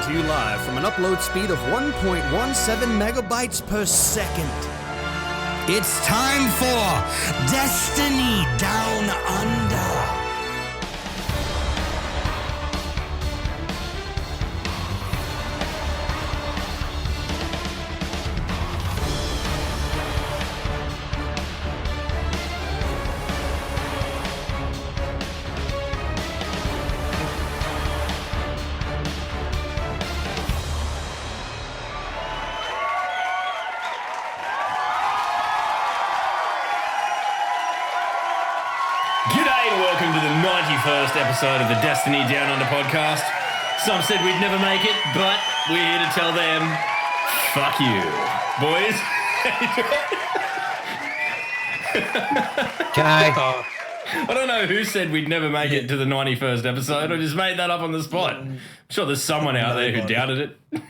to you live from an upload speed of 1.17 megabytes per second. It's time for Destiny Down Under. First episode of the Destiny Down Under podcast. Some said we'd never make it, but we're here to tell them, fuck you, boys. I don't know who said we'd never make it to the 91st episode. I just made that up on the spot. I'm sure there's someone out there who doubted it.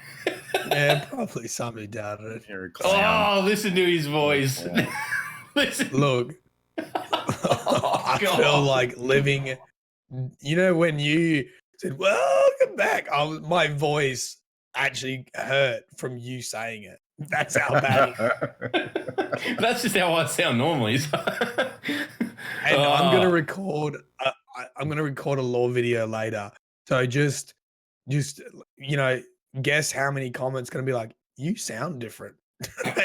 Yeah, probably somebody doubted it. Oh, listen to his voice. Yeah. Listen. Look, I feel like living. You know when you said "Welcome back," my voice actually hurt from you saying it. That's how bad. That's just how I sound normally. So. And I'm gonna record. I'm gonna record a lore video later. So just guess how many comments gonna be like, "You sound different."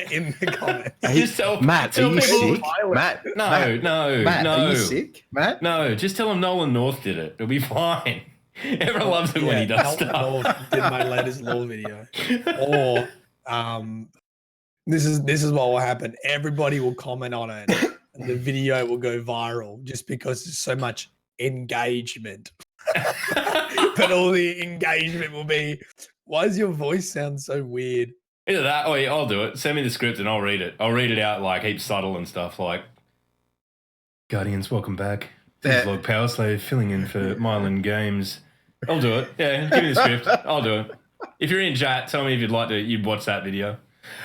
In the comments. Just tell Matt, are you sick? Matt, no. Matt, are you sick? Matt? No, just tell him Nolan North did it. It'll be fine. Everyone loves it when he does stuff. North did my latest lore video. Or this is what will happen. Everybody will comment on it and the video will go viral just because there's so much engagement. But all the engagement will be, why does your voice sound so weird? Either that, or I'll do it. Send me the script and I'll read it. I'll read it out like heaps subtle and stuff like, Guardians, welcome back. This is Log Power Slave filling in for Mylan Games. I'll do it. Yeah, give me the script. I'll do it. If you're in chat, tell me if you'd watch that video.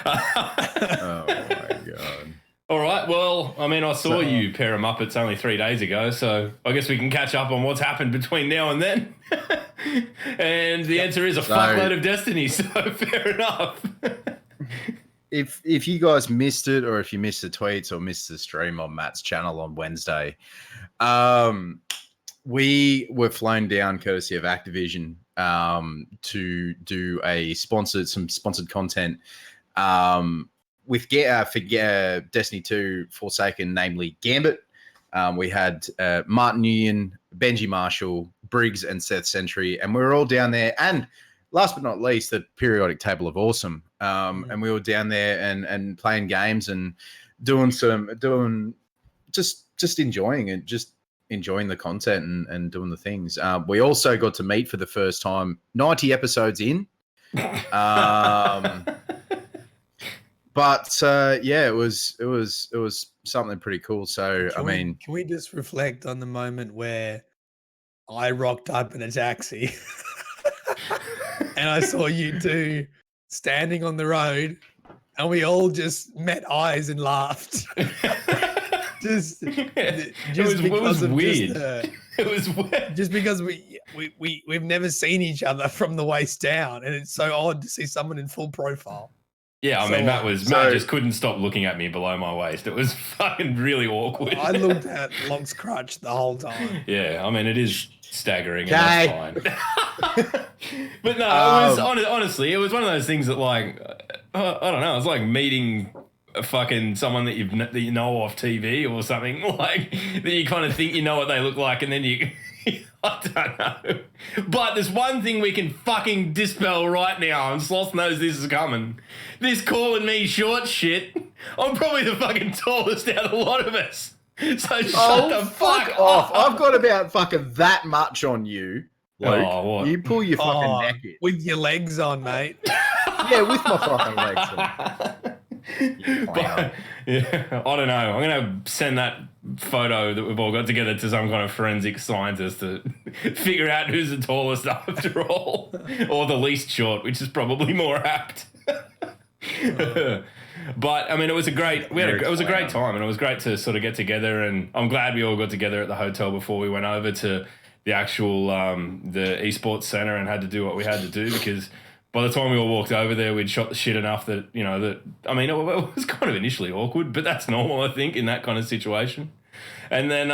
Oh my God. All right, well, I mean, I saw you pair of Muppets only 3 days ago, so I guess we can catch up on what's happened between now and then. And the answer is a fuckload of Destiny, so fair enough. If you guys missed it, or if you missed the tweets or missed the stream on Matt's channel on Wednesday, we were flown down courtesy of Activision to do some sponsored content with for Destiny 2 Forsaken, namely Gambit. We had Martin Nguyen, Benji Marshall, Briggs, and Seth Sentry, and we were all down there. And last but not least, the periodic table of awesome. And we were down there and playing games and just enjoying it, just enjoying the content and doing the things. We also got to meet for the first time 90 episodes in. But it was something pretty cool. So can we just reflect on the moment where I rocked up in a taxi and I saw you two standing on the road, and we all just met eyes and laughed. It was weird. It was weird. Just because we've never seen each other from the waist down, and it's so odd to see someone in full profile. Yeah, I mean, Matt just couldn't stop looking at me below my waist. It was fucking really awkward. I looked at Long's crotch the whole time. Yeah, I mean, it is staggering, and that's fine. But no, it was honestly, it was one of those things that, like, I don't know, it's like meeting fucking someone that you know off TV or something, like, that you kind of think you know what they look like, and then you... I don't know. But there's one thing we can fucking dispel right now, and Sloth knows this is coming. This calling me short shit. I'm probably the fucking tallest out of a lot of us. So shut the fuck off. I've got about fucking that much on you, Luke. What? You pull your fucking neck in. With your legs on, mate. Yeah, with my fucking legs on. But, yeah, I don't know. I'm going to send that photo that we've all got together to some kind of forensic scientist to figure out who's the tallest after all, or the least short, which is probably more apt. But I mean, it was a great time, and it was great to sort of get together. And I'm glad we all got together at the hotel before we went over to the actual the esports center and had to do what we had to do because by the time we all walked over there, we'd shot the shit enough that I mean, it was kind of initially awkward, but that's normal, I think, in that kind of situation. And then,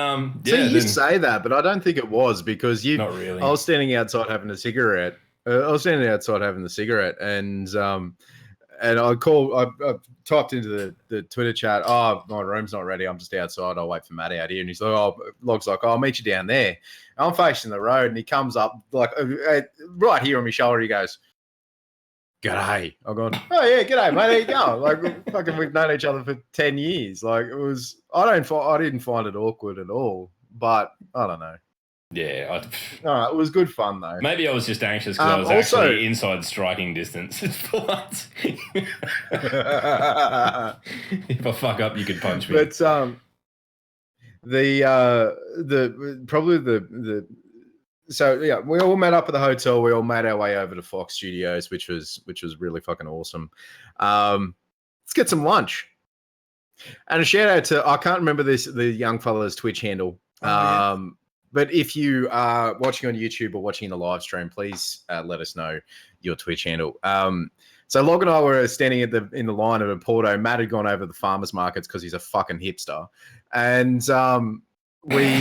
you say that, but I don't think it was because not really. I was standing outside having a cigarette. And I typed into the Twitter chat, oh, my room's not ready. I'm just outside. I'll wait for Matt out here. And he's like, Log's like, I'll meet you down there. And I'm facing the road and he comes up like right here on my shoulder. He goes, g'day. I'm going, oh yeah, g'day, mate. How you going? Like, fucking, we've known each other for 10 years. Like, it was, I didn't find it awkward at all, but I don't know. Yeah. It was good fun, though. Maybe I was just anxious because I was actually inside striking distance. If I fuck up, you could punch me. But so yeah, we all met up at the hotel. We all made our way over to Fox Studios, which was really fucking awesome. Let's get some lunch. And a shout out to, I can't remember the young fella's Twitch handle. But if you are watching on YouTube or watching the live stream, please let us know your Twitch handle. So Log and I were standing in the line of a Porto. Matt had gone over the farmers markets because he's a fucking hipster, and we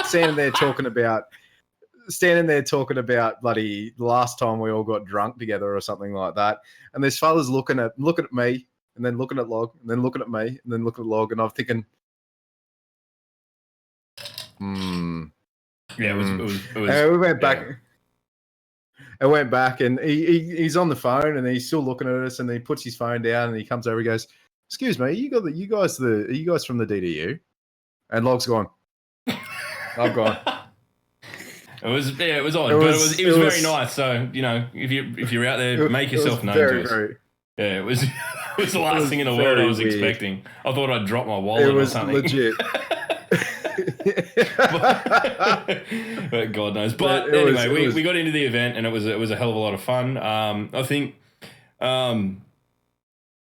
standing there talking about bloody last time we all got drunk together or something like that. And this fella's looking at me and then looking at Log and then looking at me and then looking at Log, and I'm thinking, yeah, it was we went back. Yeah. I went back and he's on the phone and he's still looking at us, and he puts his phone down and he comes over. He goes, "Excuse me, are you guys from the DDU?" And Log's gone. I've gone. It was odd, but it was very nice. So if you're out there, make yourself known to us. Yeah, it was the last thing in the world I was expecting. I thought I'd drop my wallet or something. It was legit. but God knows. But anyway, we got into the event and it was a hell of a lot of fun. I think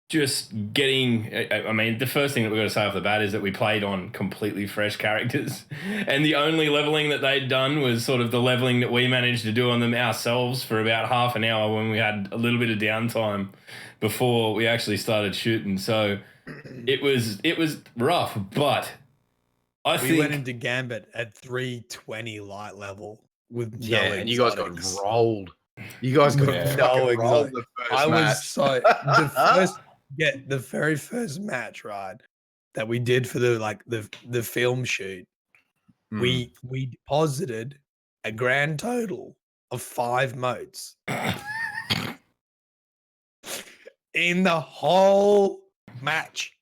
just getting, I mean, the first thing that we got to say off the bat is that we played on completely fresh characters, and the only leveling that they'd done was sort of the leveling that we managed to do on them ourselves for about half an hour when we had a little bit of downtime before we actually started shooting. So it was rough, but I think we went into Gambit at 320 light level with and you guys got rolled. You guys got rolled the first the very first match, right, that we did for the film shoot. We deposited a grand total of 5 motes in the whole match.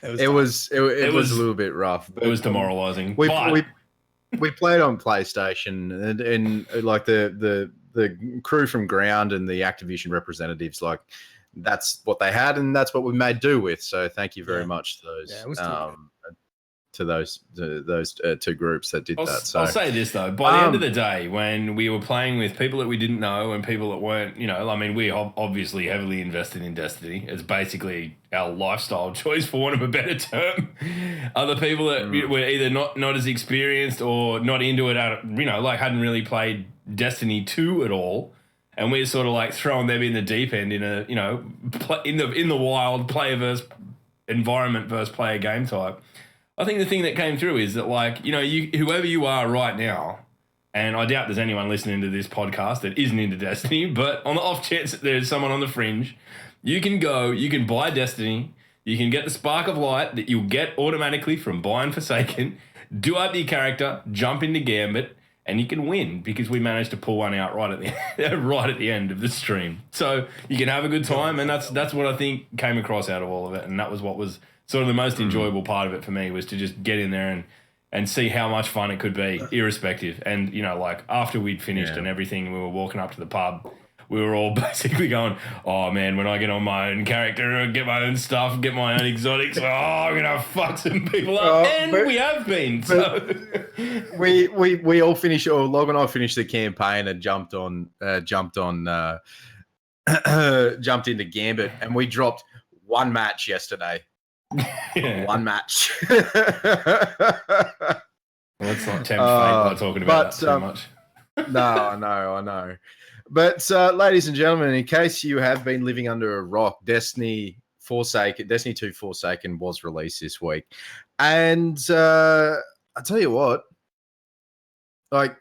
It was a little bit rough. It was demoralizing. We played on PlayStation, and like the crew from Ground and the Activision representatives, like that's what they had, and that's what we made do with. So thank you very much to those. Yeah, it was to those two groups that did that. So I'll say this though, by the end of the day, when we were playing with people that we didn't know and people that weren't, I mean, we obviously heavily invested in Destiny. It's basically our lifestyle choice, for want of a better term. Other people that were either not as experienced or not into it, like hadn't really played Destiny 2 at all, and we're sort of like throwing them in the deep end in a in the wild player versus environment versus player game type. I think the thing that came through is that, like, whoever you are right now, and I doubt there's anyone listening to this podcast that isn't into Destiny, but on the off chance that there's someone on the fringe, you can buy Destiny, you can get the Spark of Light that you'll get automatically from buying Forsaken, do up your character, jump into Gambit, and you can win, because we managed to pull one out right at the end of the stream. So you can have a good time, and that's what I think came across out of all of it, and that was what was sort of the most enjoyable part of it for me, was to just get in there and see how much fun it could be, irrespective. And, like, after we'd finished and everything, we were walking up to the pub, we were all basically going, oh, man, when I get on my own character and get my own stuff, get my own exotics, I'm going to fuck some people up. We have been. So. We all finished, or Log and I finished the campaign and jumped into Gambit, and we dropped one match yesterday. Yeah. One match. Let's not tempt fate by talking about that too much. No, I know. But ladies and gentlemen, in case you have been living under a rock, Destiny 2 Forsaken was released this week. And I tell you what, like,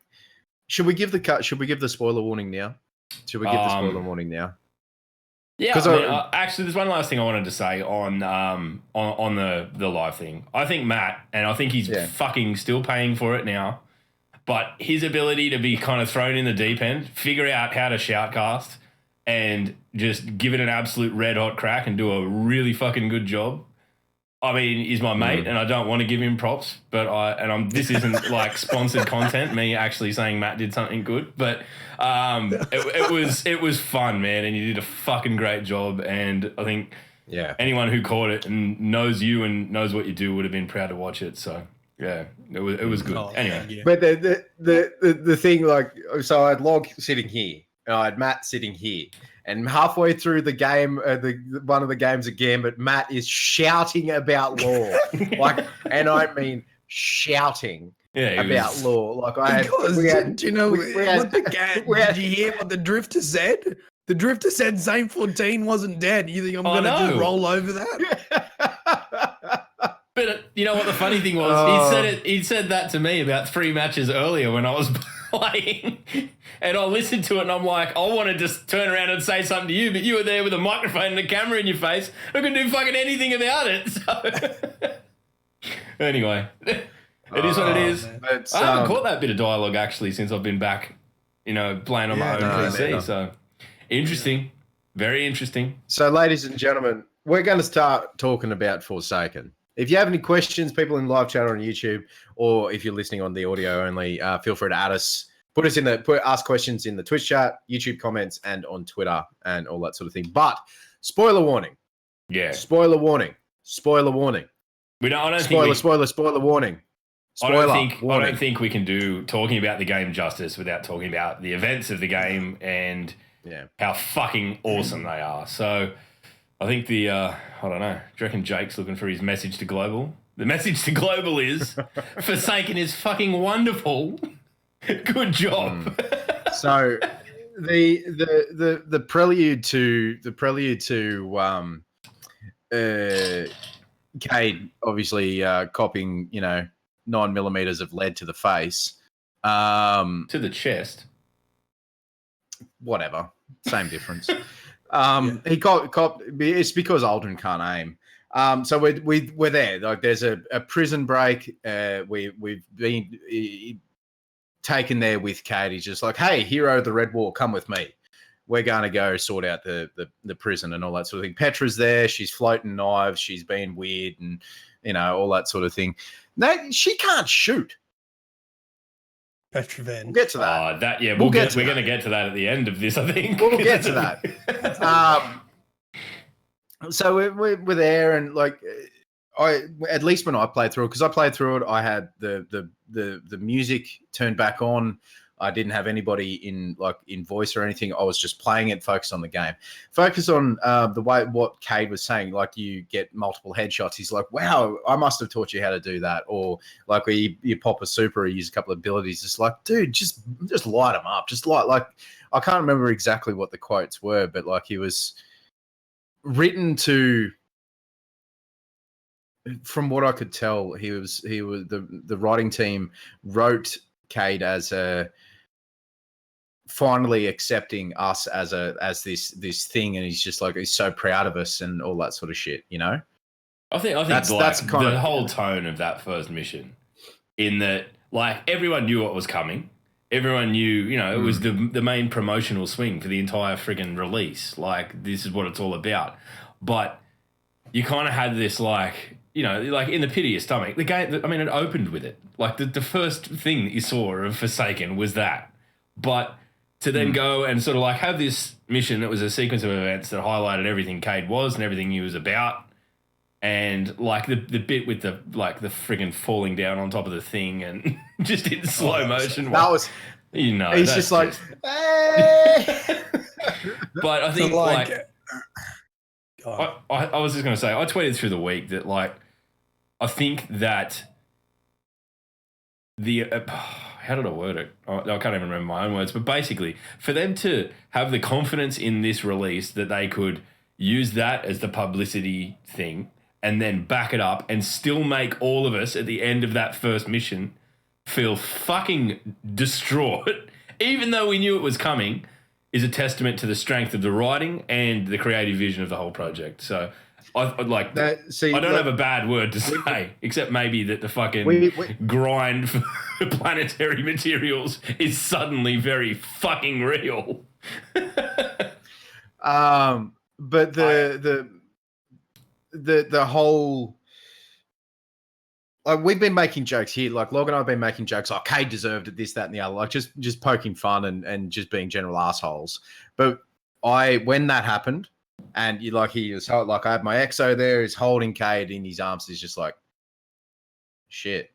should we give the spoiler warning now? Should we give the spoiler warning now? Yeah, actually, there's one last thing I wanted to say on the live thing. I think Matt, and I think he's fucking still paying for it now, but his ability to be kind of thrown in the deep end, figure out how to shoutcast, and just give it an absolute red hot crack and do a really fucking good job. I mean, he's my mate, and I don't want to give him props, but this isn't like sponsored content, me actually saying Matt did something good, but it was fun, man, and you did a fucking great job, and I think anyone who caught it and knows you and knows what you do would have been proud to watch it. So yeah, it was good. Anyway, but the thing, like, so I had Log sitting here, and I had Matt sitting here. And halfway through the game, one of the games of Gambit, Matt is shouting about lore, and I mean shouting about lore. Like do you know what did you hear what the Drifter said? The Drifter said Zane 14 wasn't dead. You think I'm going to just roll over that? But you know what the funny thing was? He said that to me about 3 matches earlier when I was playing, and I listened to it and I'm like, I want to just turn around and say something to you, but you were there with a microphone and a camera in your face. I couldn't do fucking anything about it. So anyway, it is what it is. I haven't caught that bit of dialogue actually since I've been back, playing on my own PC. So interesting, very interesting. So, ladies and gentlemen, we're going to start talking about Forsaken. If you have any questions, people in live chat or on YouTube, or if you're listening on the audio only, feel free to add us. Ask questions in the Twitch chat, YouTube comments, and on Twitter and all that sort of thing. But spoiler warning. Yeah. Spoiler warning. Spoiler warning. Spoiler warning. I don't think we can do talking about the game justice without talking about the events of the game and how fucking awesome they are. So I think I don't know. Do you reckon Jake's looking for his message to Global? The message to Global is Forsaken is fucking wonderful. Good job. So the prelude to Cade obviously copying 9mm of lead to the face, to the chest. Whatever, same difference. He cop. It's because Uldren can't aim. So we're there. Like, there's a prison break. We've been taken there with Cade. He's just like, hey, hero of the Red War, come with me. We're going to go sort out the prison and all that sort of thing. Petra's there. She's floating knives. She's being weird and all that sort of thing. No, she can't shoot. Petra Van. We'll get to that. We're going to get to that at the end of this, I think. We'll get to that. So we're there, and like, at least when I played through it, because I played through it, I had the music turned back on. I didn't have anybody in voice or anything. I was just playing it, focused on the game, focus on the way what Cade was saying. Like, you get multiple headshots. He's like, "Wow, I must have taught you how to do that." Or like, where you pop a super, or use a couple of abilities. Just like, dude, just light them up. Just like I can't remember exactly what the quotes were, but like, he was written to. From what I could tell, he was the writing team wrote Cade as a finally accepting us as this thing, and he's just like, he's so proud of us and all that sort of shit, I think that's kind of the whole tone of that first mission, in that, like, everyone knew what was coming. Everyone knew, it was the main promotional swing for the entire friggin' release. Like, this is what it's all about. But you kind of had this, like, like in the pit of your stomach. The game, I mean, it opened with it. Like, the first thing that you saw of Forsaken was that. But to then go and sort of like have this mission that was a sequence of events that highlighted everything Cade was and everything he was about, and like the bit with the friggin' falling down on top of the thing and just in slow motion. That was, he's just like, hey. But I think I was just going to say, I tweeted through the week that, like, I think that the how did I word it? I can't even remember my own words, but basically, for them to have the confidence in this release that they could use that as the publicity thing and then back it up and still make all of us at the end of that first mission feel fucking distraught, even though we knew it was coming, is a testament to the strength of the writing and the creative vision of the whole project. So I like that. I don't have a bad word to say, except maybe that the fucking grind for planetary materials is suddenly very fucking real. But the whole, like, we've been making jokes here. Like, Log and I have been making jokes. Oh, Cade deserved it, this, that, and the other. Like, just poking fun and just being general assholes. But when that happened, and he was like, I had my Exo there. He's holding Cade in his arms. He's just like, shit.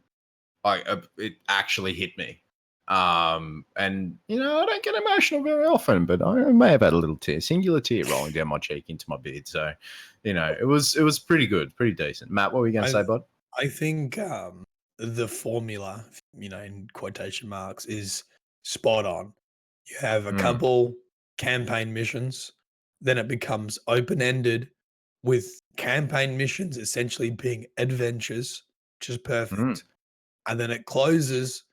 Like, it actually hit me. And I don't get emotional very often, but I may have had a little singular tear rolling down my cheek into my beard. So, it was pretty good, pretty decent. Matt, what were you going to say, bud? I think the formula, in quotation marks, is spot on. You have a couple campaign missions, then it becomes open-ended with campaign missions essentially being adventures, which is perfect. And then it closes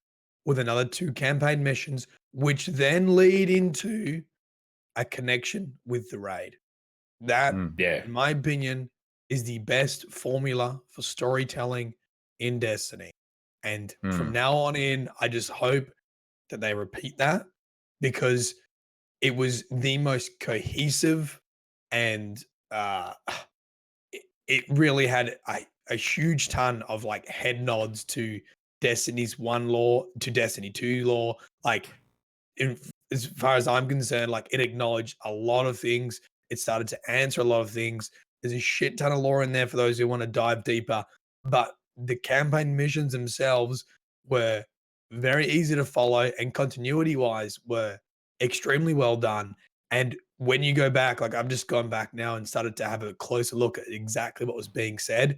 with another 2 campaign missions, which then lead into a connection with the raid. That, in my opinion, is the best formula for storytelling in Destiny. And from now on in, I just hope that they repeat that, because it was the most cohesive, and it really had a huge ton of like head nods to Destiny's 1 lore, to Destiny 2 lore. Like, as far as I'm concerned, like, it acknowledged a lot of things. It started to answer a lot of things. There's a shit ton of lore in there for those who want to dive deeper. But the campaign missions themselves were very easy to follow, and continuity-wise were extremely well done. And when you go back, like, I've just gone back now and started to have a closer look at exactly what was being said.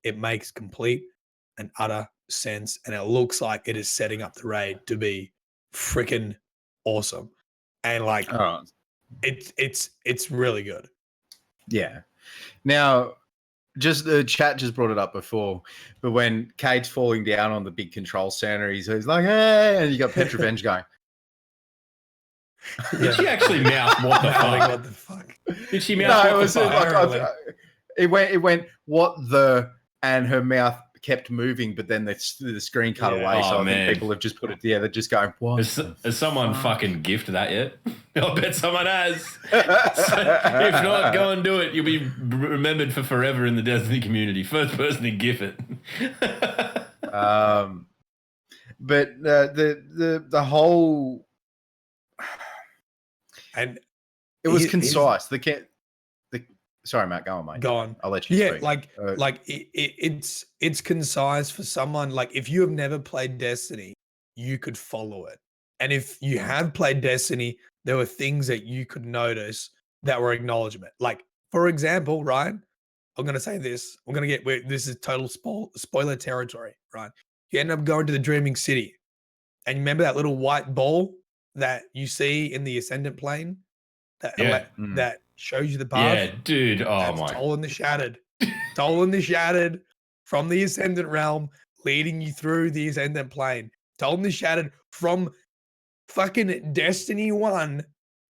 It makes complete and utter sense, and it looks like it is setting up the raid to be freaking awesome. And like, it's really good. Yeah. Now, just the chat just brought it up before, but when Cade's falling down on the big control center, he's like, hey, and you got Petrovenge going. Did she actually mouth what the fuck? What the fuck? Did she mouth what the fuck? Like, it went what the, and her mouth kept moving, but then the screen cut away. So I think people have just put it together, just going, what? Has someone fucking gifted that yet? I bet someone has. So, if not, go and do it. You'll be remembered for forever in the Destiny community. First person to gif it. But the whole, and it was concise. Sorry, Matt, go on, mate. Go on. I'll let you speak. It's concise for someone. Like, if you have never played Destiny, you could follow it. And if you have played Destiny, there were things that you could notice that were acknowledgement. Like, for example, Ryan, I'm going to say this. This is total spoiler territory, right? You end up going to the Dreaming City. And remember that little white ball that you see in the Ascendant plane? That shows you the path. Yeah, dude. Oh, that's my. Toll in the Shattered. Toll in the Shattered from the Ascendant realm, leading you through the Ascendant plane. Toll in the Shattered from fucking Destiny 1,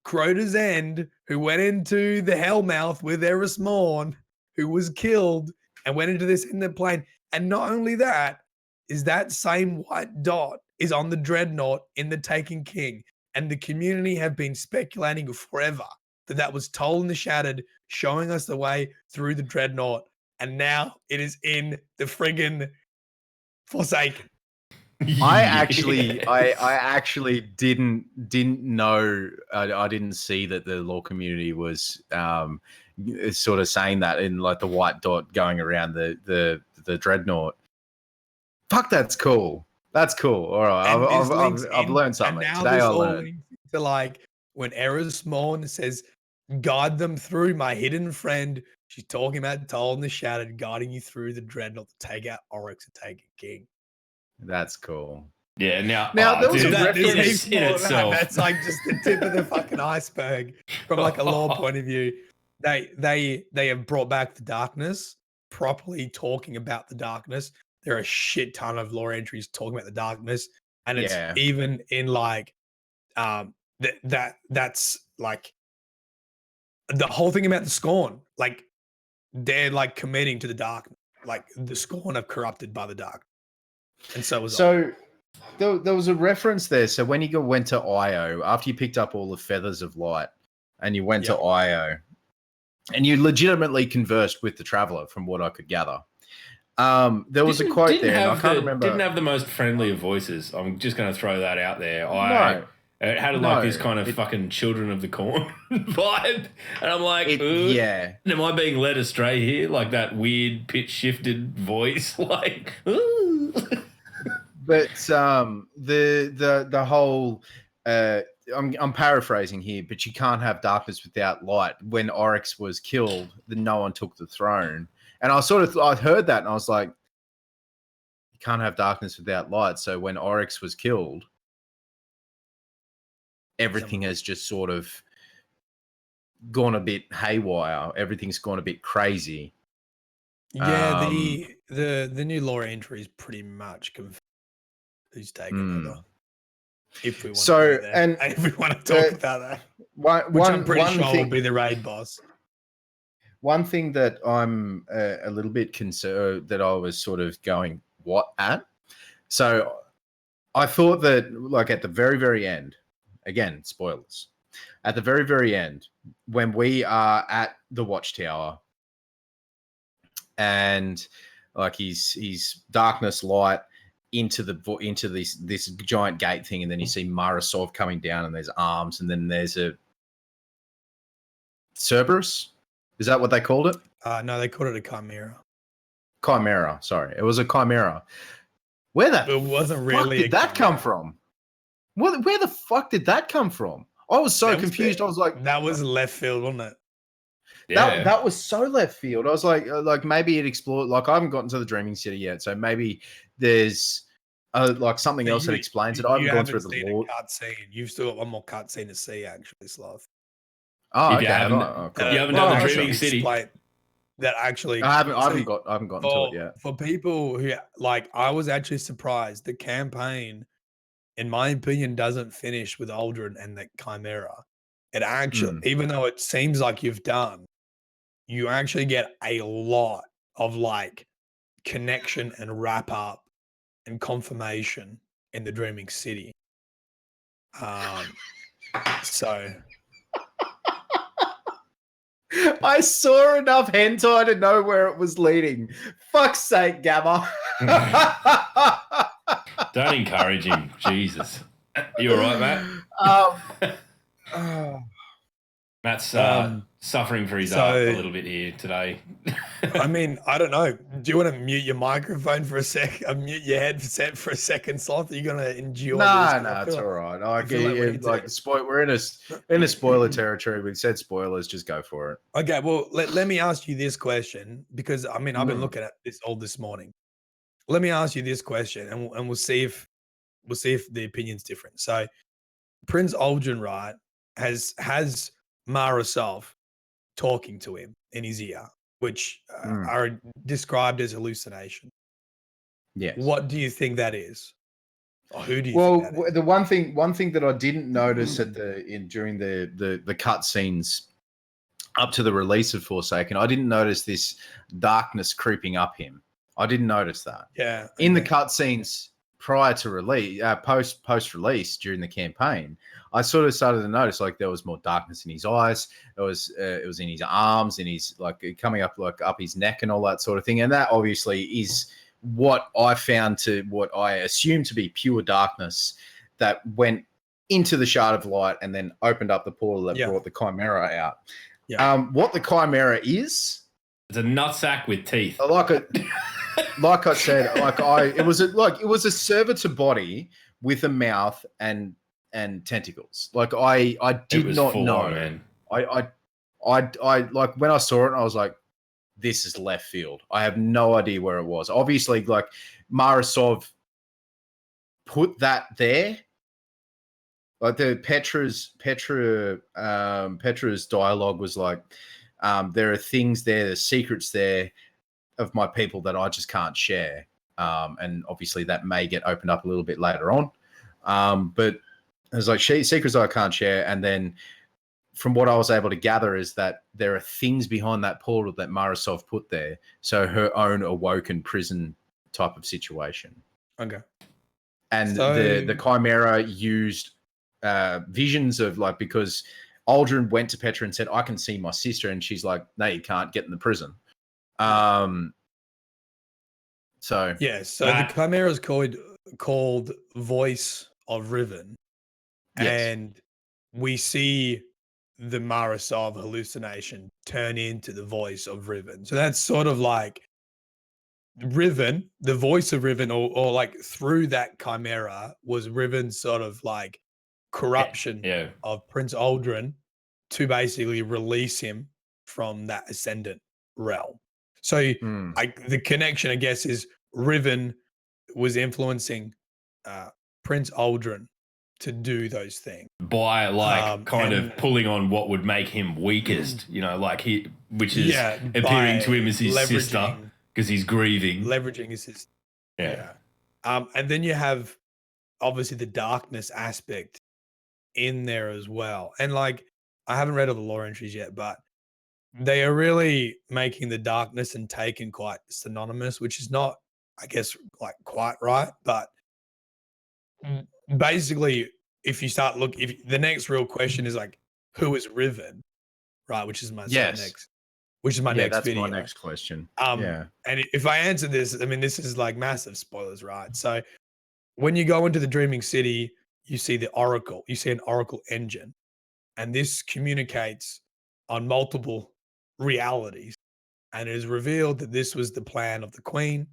Crota's End, who went into the Hellmouth with Eris Morn, who was killed and went into this Ascendant plane. And not only that, is that same white dot is on the Dreadnought in the Taken King. And the community have been speculating forever that was Toll in the Shattered, showing us the way through the Dreadnought. And now it is in the friggin' Forsaken. I actually didn't know. I didn't see that the lore community was sort of saying that in like the white dot going around the Dreadnought. Fuck, that's cool. That's cool. All right, I've learned something today. I learned to, like, when Eris Morn says, "Guide them through my hidden friend She's talking about Toll in the Shattered, guiding you through the Dreadnought to take out Oryx and take a king. That's cool. Yeah, now there was dude, a reference in itself. That's like just the tip of the fucking iceberg from like a lore point of view. They have brought back the darkness, properly talking about the darkness. There are a shit ton of lore entries talking about the darkness, and it's even in like that's like the whole thing about the Scorn. Like they're like committing to the dark, like the Scorn are corrupted by the dark, and so was I. There was a reference there. So when you went to Io, after you picked up all the feathers of light, and you went to Io, and you legitimately conversed with the traveler, from what I could gather. There was a quote there, and I can't remember. Didn't have the most friendly of voices. I'm just going to throw that out there. It had this kind of fucking Children of the Corn vibe, and I'm like, am I being led astray here? Like that weird pitch shifted voice, like. Ooh. But the whole I'm paraphrasing here, but you can't have darkness without light. When Oryx was killed, then no one took the throne, and I heard that, and I was like, you can't have darkness without light. So when Oryx was killed, everything has just sort of gone a bit haywire. Everything's gone a bit crazy. Yeah, the new lore entry is pretty much who's taking over. If we want to go there. And if we want to talk about that, which I'm pretty sure will be the raid boss. One thing that I'm a little bit concerned, that I was sort of going, what at? So I thought that, like, at the very, very end, again, spoilers, at the very, very end, when we are at the Watchtower and like he's darkness, light, into this giant gate thing, and then you see Marasov coming down, and there's arms, and then there's a Cerberus. Is that what they called it? No, they called it a chimera. Chimera, sorry, it was a chimera. Where it wasn't really. Did that come from? Where the fuck did that come from? I was so confused. I was like, that was left field, wasn't it? Yeah. That was so left field. I was like maybe it explored. Like, I haven't gotten to the Dreaming City yet, so maybe there's like something else that explains it. I haven't gone through the lore. You've still got one more cutscene to see, actually, Slav. Oh, okay. You haven't done the Dreaming City. That actually, I haven't gotten to it yet. For people who like, I was actually surprised. The campaign, in my opinion, doesn't finish with Uldren and the Chimera. It actually, even though it seems like you've done, you actually get a lot of like connection and wrap up and confirmation in the Dreaming City. So I saw enough hentai to know where it was leading. Fuck's sake, Gamma. Don't encourage him. Jesus. You all right, Matt? Matt's suffering for his art a little bit here today. I mean, I don't know. Do you want to mute your microphone for a sec? Mute your headset for a second, Sloth? Are you going to endure this? No, it's all right. We're in a spoiler territory. We've said spoilers. Just go for it. Okay, well, let me ask you this question, because, I mean, I've been looking at this all this morning. Let me ask you this question, and we'll see if the opinion's different. So, Prince Uldren, right, has Marasov talking to him in his ear, which are described as hallucination. Yes. What do you think that is? Or who do you think that is? Well, the one thing that I didn't notice during the cut scenes up to the release of Forsaken, I didn't notice this darkness creeping up him. I didn't notice that. Yeah. In the cutscenes prior to release, post release during the campaign, I sort of started to notice like there was more darkness in his eyes. It was in his arms, in his like coming up like up his neck and all that sort of thing. And that obviously is what I assume to be pure darkness that went into the Shard of Light and then opened up the portal that brought the Chimera out. Yeah. What the Chimera is? It's a nutsack with teeth. Like I said, it was a servitor body with a mouth and tentacles. Like I did not know. Man. I like when I saw it, I was like, this is left field. I have no idea where it was. Obviously, like Marasov put that there. Like the Petra's dialogue was like, there are things there, there's secrets there of my people that I just can't share. And obviously that may get opened up a little bit later on. But there's like secrets I can't share. And then from what I was able to gather is that there are things behind that portal that Marasov put there. So her own awoken prison type of situation. Okay. And the Chimera used visions of like, because Uldren went to Petra and said, I can see my sister. And she's like, no, you can't get in the prison. So the Chimera is called Voice of Riven. Yes. And we see the Marasov hallucination turn into the Voice of Riven. So that's sort of like Riven, the Voice of Riven, or like through that Chimera was Riven's sort of like corruption of Prince Uldren to basically release him from that Ascendant realm. So the connection, I guess, is Riven was influencing Prince Uldren to do those things by like kind of pulling on what would make him weakest, like which is appearing to him as his sister because he's grieving, leveraging his sister. And then you have obviously the darkness aspect in there as well. And like, I haven't read all the lore entries yet, but they are really making the darkness and Taken quite synonymous, which is not, I guess, like quite right. But basically, if you start the next real question is like, who is Riven, right? Which is my next that's video. my next question. And if I answer this, I mean, this is like massive spoilers, right? So when you go into the Dreaming City, you see the Oracle. You see an Oracle engine, and this communicates on multiple realities. And it is revealed that this was the plan of the Queen,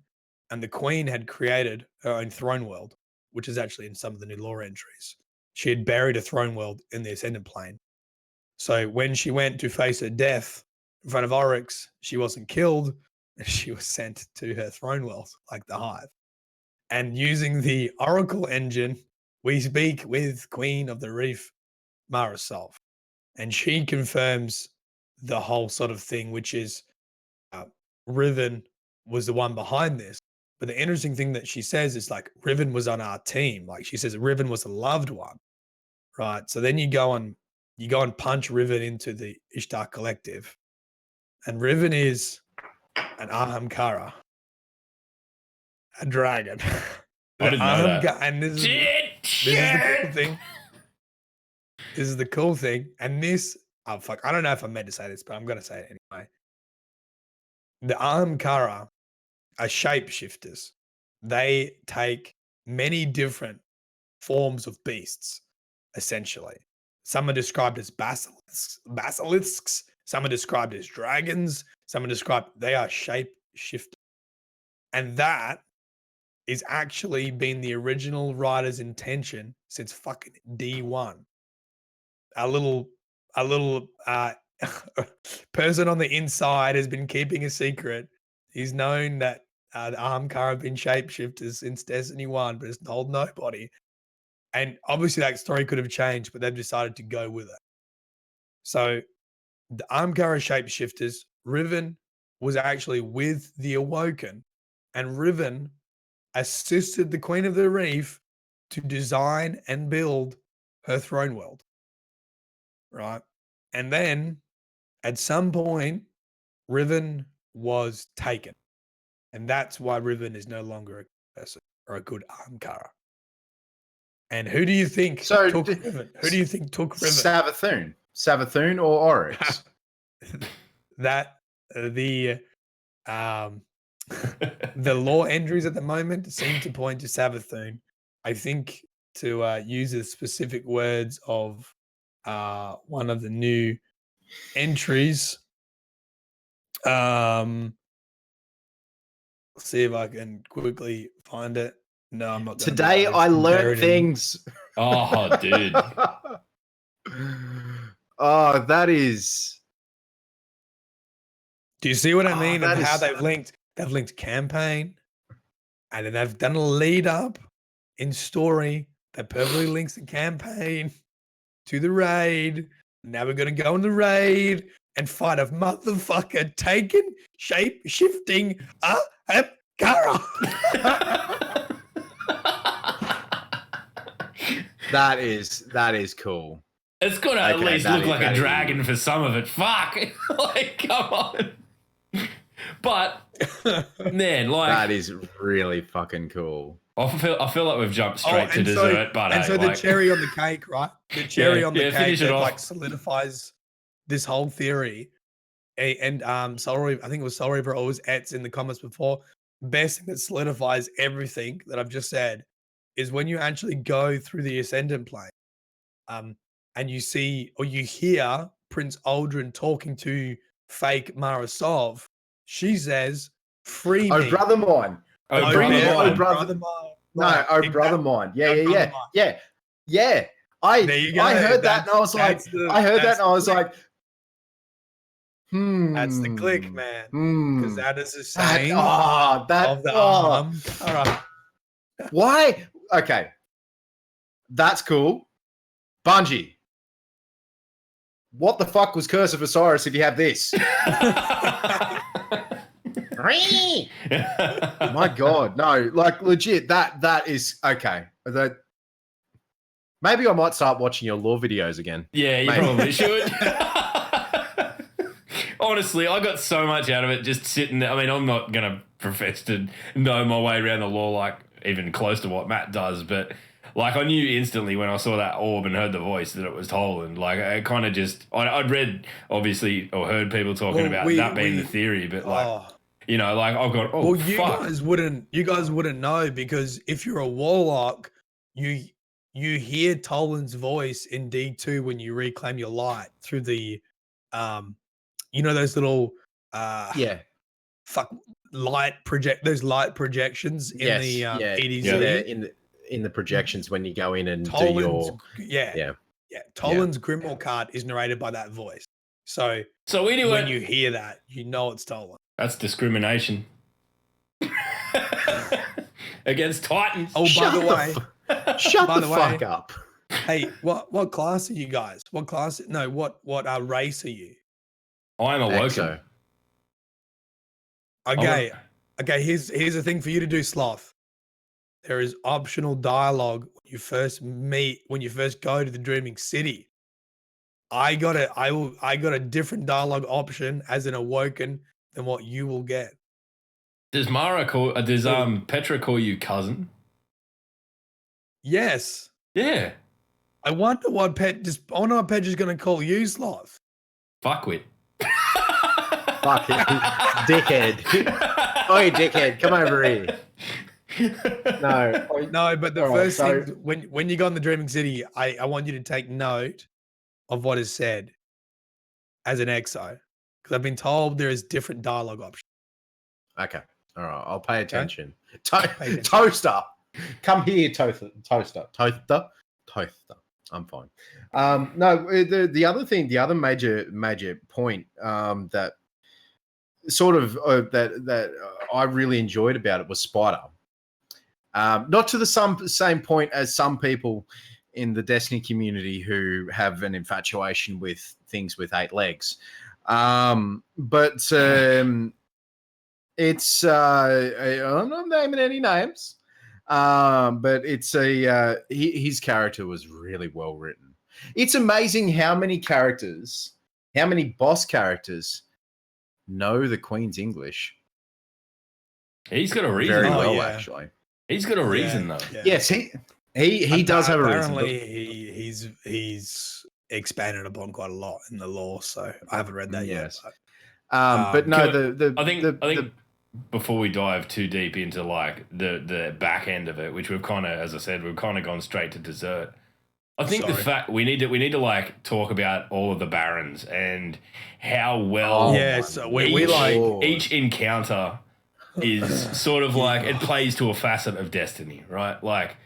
and the Queen had created her own throne world, which is actually in some of the new lore entries. She had buried a throne world in the Ascendant plane. So when she went to face her death in front of Oryx, she wasn't killed, and she was sent to her throne world, like the Hive. And using the Oracle engine, we speak with Queen of the Reef, Marasov, and she confirms the whole sort of thing, which is Riven was the one behind this. But the interesting thing that she says is like, Riven was on our team. Like she says, Riven was a loved one, right? So then you go and punch Riven into the Ishtar Collective, and Riven is an Ahamkara, a dragon. I didn't know that. And this is the cool thing. This is the cool thing. And this, I don't know if I'm meant to say this, but I'm going to say it anyway. The Ahamkara are shapeshifters. They take many different forms of beasts, essentially. Some are described as basilisks. Some are described as dragons. Some are described, they are shapeshifters. And that is actually been the original writer's intention since fucking D1. A little person on the inside has been keeping a secret. He's known that the Ahamkara have been shapeshifters since Destiny 1, but it's told nobody. And obviously that story could have changed, but they've decided to go with it. So the Ahamkara shapeshifters, Riven was actually with the Awoken, and Riven assisted the Queen of the Reef to design and build her throne world. Right? And then at some point, Riven was taken. And that's why Riven is no longer a person or a good Ahamkara. And who do you think took Riven? Who do you think took Riven? Savathun or Oryx? That the lore entries at the moment seem to point to Savathun. I think to use the specific words of one of the new entries. Let's see if I can quickly find it. No, I'm not. Today I learned things. Oh, dude. Oh, that is. Do you see what I mean? that And how is- they've linked campaign, and then they've done a lead up in story that perfectly links the campaign to the raid. Now we're gonna go in the raid and fight a motherfucker taken shape shifting Ahamkara. That is cool. It's got to at Okay, least that look is- like a that is- dragon for some of it. Fuck. Like, come on. But, man, like... That is really fucking cool. I feel like we've jumped straight to and dessert, but and hey, so the like, cherry on the cake, right? The cherry on the cake finish it that off. like solidifies this whole theory. And Soul Reaver, I think it was Soul Reaver always ets in the comments before. Best thing that solidifies everything that I've just said is when you actually go through the Ascendant plane, and you see or you hear Prince Uldren talking to fake Mara Sov. She says, "Free me, Oh, brother mine. Oh, Oh, brother yeah, mine. oh, brother mine." No, Right, oh, exactly. brother mine. Yeah, Oh, yeah, brother yeah, mine. yeah, yeah. I There you go. I heard that and I was like, That's the- I heard that that's and I was the like, That's the click, man. Because that is the That, saying oh, that, of the oh. Ahamkara. Why? Okay. That's cool. Bungie. What the fuck was Curse of Osiris if you have this? My God, no, like legit, that is okay. That maybe I might start watching your lore videos again. Yeah, you Maybe. probably should. Honestly, I got so much out of it just sitting there. I mean, I'm not going to profess to know my way around the lore like even close to what Matt does, but like I knew instantly when I saw that orb and heard the voice that it was Toland. Like I kind of just, I'd read obviously or heard people talking about that being the theory, but like, you know, like I've got, well, you fuck. guys wouldn't know because if you're a warlock, you hear Toland's voice in D2 when you reclaim your light through the you know those little Yeah. light projections in the EDZ. Yeah, in the projections when you go in and Toland's, do your Toland's Grimoire card is narrated by that voice. So anyway, when you hear that, you know it's Toland. That's discrimination against Titans. Oh, Shut by the way, shut by the the fuck way- up. hey, what class are you guys? What class? No, what race are you? I'm awoken. Exo. Okay, Here's the thing for you to do, Sloth. There is optional dialogue when you first go to the Dreaming City. I got a different dialogue option as an awoken than what you will get. Does Petra call you cousin? Yes. Yeah. I wonder what Petra's gonna call you, Sloth. Fuckwit. Fuck it. Dickhead. Oi, dickhead, come over here. No, but the All right, first thing when you go in the Dreaming City, I want you to take note of what is said as an exo. Because I've been told there is different dialogue options. Okay. All right. I'll pay attention. Pay attention. Toaster. Come here, Toaster. Toaster. I'm fine. No, the other thing, the other major point that sort of that I really enjoyed about it was Spider. Not to the same point as some people in the Destiny community who have an infatuation with things with 8 legs. But it's I'm not naming any names. But it's his character was really well written. It's amazing how many boss characters know the Queen's English. He's got a reason. Very Oh, well, yeah. actually. He's got a reason though. Yeah. Yes, he does have a reason. Apparently, But he's expanded upon quite a lot in the lore, so I haven't read that Yes. yet. but no, I think before we dive too deep into like the back end of it, which we've kind of, as I said, we've kind of gone straight to dessert. I think the fact we need to like talk about all of the barons and how well So we like each encounter is sort of like it plays to a facet of Destiny, right? Like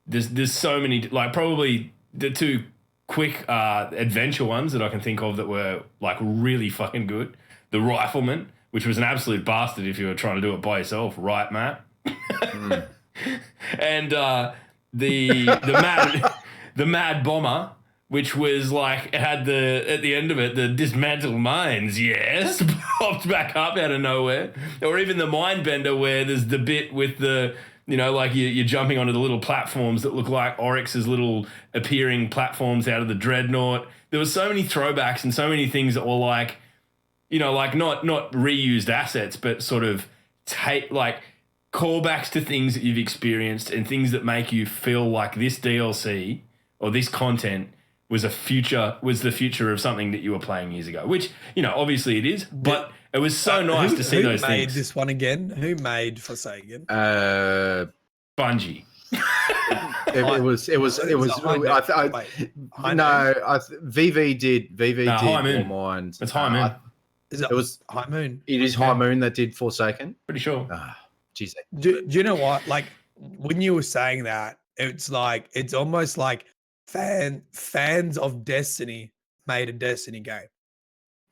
there's so many, like probably the two quick adventure ones that I can think of that were like really fucking good. The Rifleman which was an absolute bastard if you were trying to do it by yourself, right, Matt? And the mad bomber, which was like it had at the end of it the dismantle mines, yes, popped back up out of nowhere, or even the mind bender where there's the bit with the like you're jumping onto the little platforms that look like Oryx's little appearing platforms out of the Dreadnought. There was so many throwbacks and so many things that were like, like not reused assets, but sort of like callbacks to things that you've experienced and things that make you feel like this DLC or this content was the future of something that you were playing years ago, which, obviously it is, but it was so nice to see those things. Who made this one again? Who made Forsaken? Bungie. It was. VV did High Moon. More Minds. It's High Moon. It was High Moon. It is High Moon that did Forsaken. Pretty sure. Jeez. Do you know what? Like when you were saying that, it's almost like fans of Destiny made a Destiny game.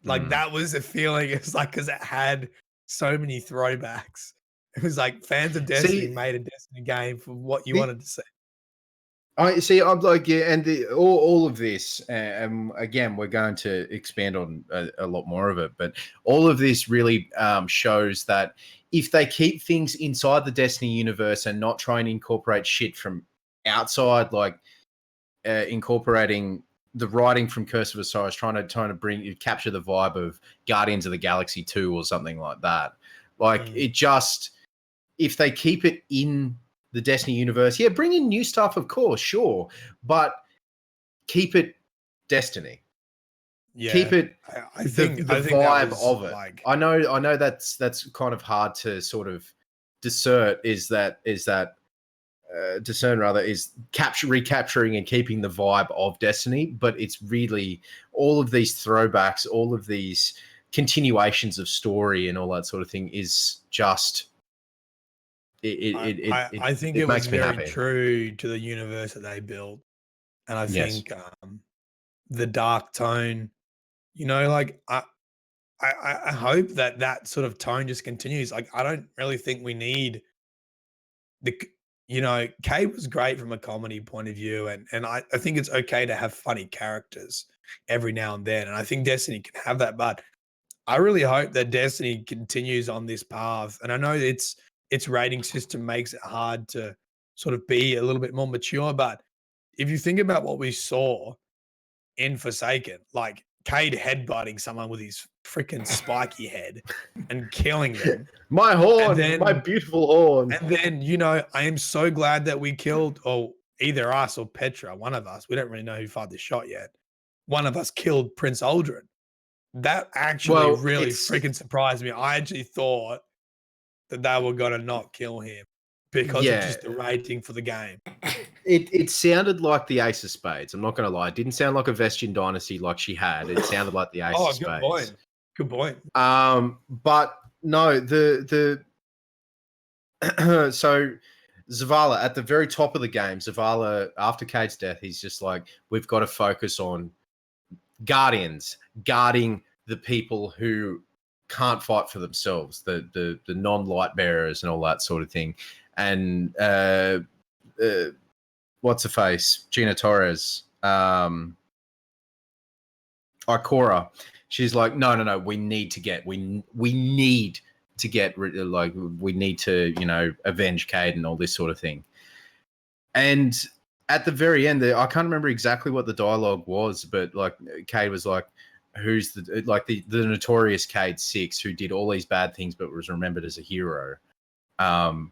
Like that was the feeling. It's like because it had so many throwbacks. It was like fans of Destiny made a Destiny game for what you wanted to see. I see. I'm like, yeah, and all of this, and again, we're going to expand on a lot more of it, but all of this really shows that if they keep things inside the Destiny universe and not try and incorporate shit from outside, like incorporating the writing from Curse of Osiris, trying to capture the vibe of Guardians of the Galaxy 2 or something like that, like it just, if they keep it in the Destiny universe, yeah, bring in new stuff, of course, sure, but keep it Destiny. Yeah, keep it. I think the vibe of it. Like, I know that's kind of hard to sort of discern. Discern rather is recapturing and keeping the vibe of Destiny, but it's really all of these throwbacks, all of these continuations of story, and all that sort of thing is just. I think it was very true to the universe that they built, and I think the dark tone. Like I hope that sort of tone just continues. Like I don't really think we need Kay was great from a comedy point of view, and I think it's okay to have funny characters every now and then, and I think Destiny can have that. But I really hope that Destiny continues on this path, and I know its rating system makes it hard to sort of be a little bit more mature, but if you think about what we saw in Forsaken, like Cade headbutting someone with his freaking spiky head and killing them. My horn, my beautiful horn. And then, I am so glad that we killed, either us or Petra, one of us. We don't really know who fired the shot yet. One of us killed Prince Uldren. That actually really freaking surprised me. I actually thought that they were going to not kill him because of just the rating for the game. It sounded like the Ace of Spades. I'm not going to lie. It didn't sound like a Vestian dynasty like she had. It sounded like the Ace of Spades. Good point. But no, so Zavala at the very top of the game, Zavala after Cade's death, he's just like, we've got to focus on Guardians, guarding the people who can't fight for themselves, the non-light bearers and all that sort of thing. And what's her face? Gina Torres, Ikora. She's like, no. We need to avenge Cade and all this sort of thing. And at the very end, I can't remember exactly what the dialogue was, but like Cade was like, who's the notorious Cade 6 who did all these bad things but was remembered as a hero? How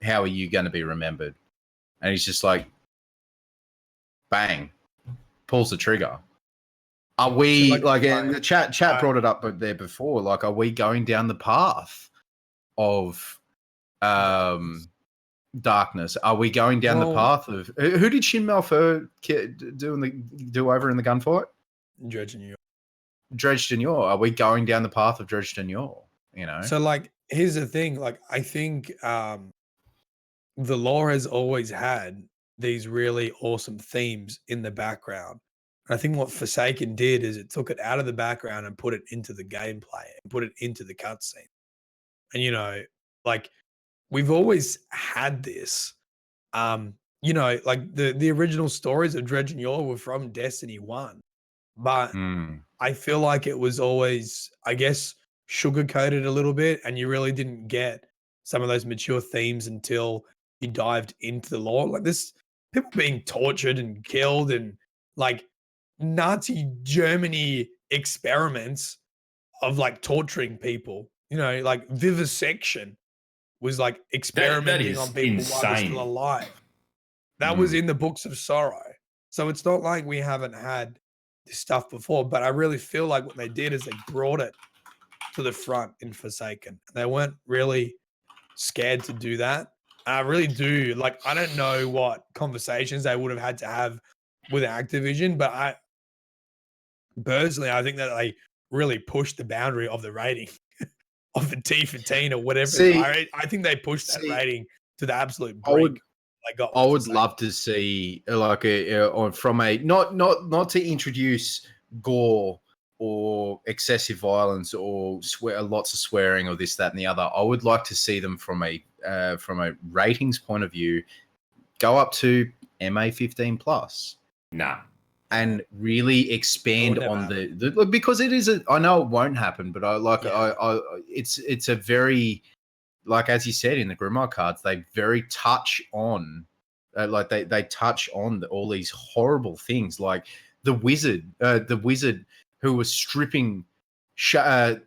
are you going to be remembered? And he's just like, bang, pulls the trigger. Are we and the chat brought it up there before? Like, are we going down the path of darkness? Are we going down the path of who did Shin Malfur do over in the gunfight? Dredge Denyor. Are we going down the path of Dredge Denyor? So like, here's the thing. Like, I think the lore has always had these really awesome themes in the background. And I think what Forsaken did is it took it out of the background and put it into the gameplay and put it into the cutscene. And, you know, like we've always had this, you know, like the original stories of Dredge and Yor were from Destiny 1, but I feel like it was always, I guess, sugar-coated a little bit, and you really didn't get some of those mature themes until you dived into the lore. Like this, people being tortured and killed, and like Nazi Germany experiments of like torturing people. You know, like vivisection was like experimenting on people while they're still alive. That was in the Books of Sorrow. So it's not like we haven't had this stuff before, but I really feel like what they did is they brought it to the front in Forsaken. They weren't really scared to do that. I really do. Like, I don't know what conversations they would have had to have with Activision, but I think that they really pushed the boundary of the rating of the T15 or whatever. I think they pushed that rating to the absolute brink. I would love to see like from a not to introduce gore or excessive violence or lots of swearing or this, that, and the other. I would like to see them from a ratings point of view go up to MA 15 plus. Nah. And really expand on the because it is I know it won't happen, but it's a very, like as you said in the Grimoire cards, they very touch on they touch on all these horrible things, like the wizard who was stripping strips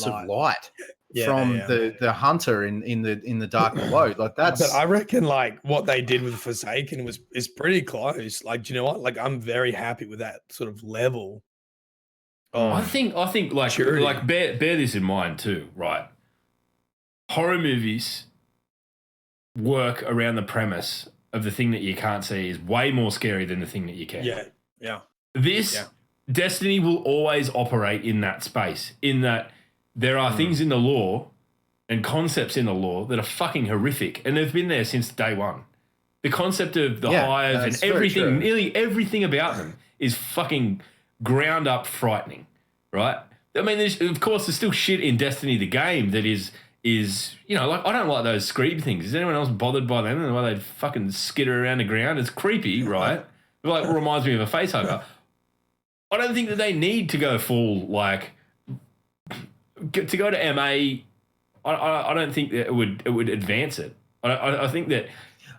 of light from the hunter in the dark below. Like that's. But I reckon like what they did with Forsaken is pretty close. Like, do you know what? Like, I'm very happy with that sort of level. I think like purity. Like bear this in mind too, right? Horror movies work around the premise of the thing that you can't see is way more scary than the thing that you can. Yeah. Destiny will always operate in that space, in that there are things in the lore and concepts in the lore that are fucking horrific, and they've been there since day one. The concept of the hive and everything, nearly everything about them is fucking ground up frightening, right? I mean, there's still shit in Destiny the game that is you know, like I don't like those scream things. Is anyone else bothered by them and the way they fucking skitter around the ground? It's creepy, right? It like reminds me of a facehugger. I don't think that they need to go full like to go to MA. I don't think that it would advance it. I think that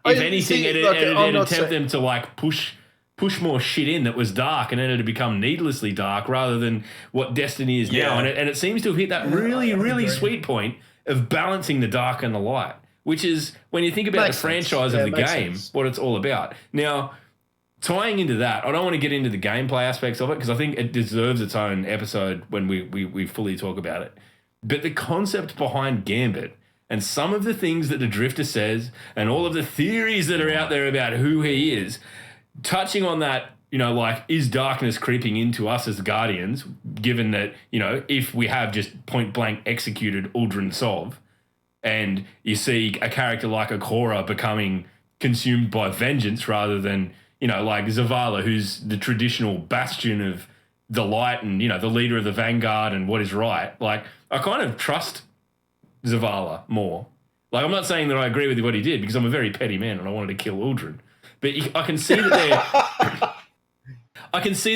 if anything, it'd attempt them to like push more shit in that was dark, and then it'd become needlessly dark rather than what Destiny is now. And it seems to have hit that really sweet point of balancing the dark and the light, which is when you think about the franchise of the game, what it's all about. Now, tying into that, I don't want to get into the gameplay aspects of it because I think it deserves its own episode when we fully talk about it. But the concept behind Gambit and some of the things that the Drifter says and all of the theories that are out there about who he is, touching on that, you know, like, is darkness creeping into us as Guardians, given that, you know, if we have just point blank executed Uldren Sov and you see a character like Ahamkara becoming consumed by vengeance rather than, you know, like Zavala, who's the traditional bastion of the light and, you know, the leader of the vanguard and what is right. Like, I kind of trust Zavala more. Like, I'm not saying that I agree with what he did because I'm a very petty man and I wanted to kill Uldren. But I can see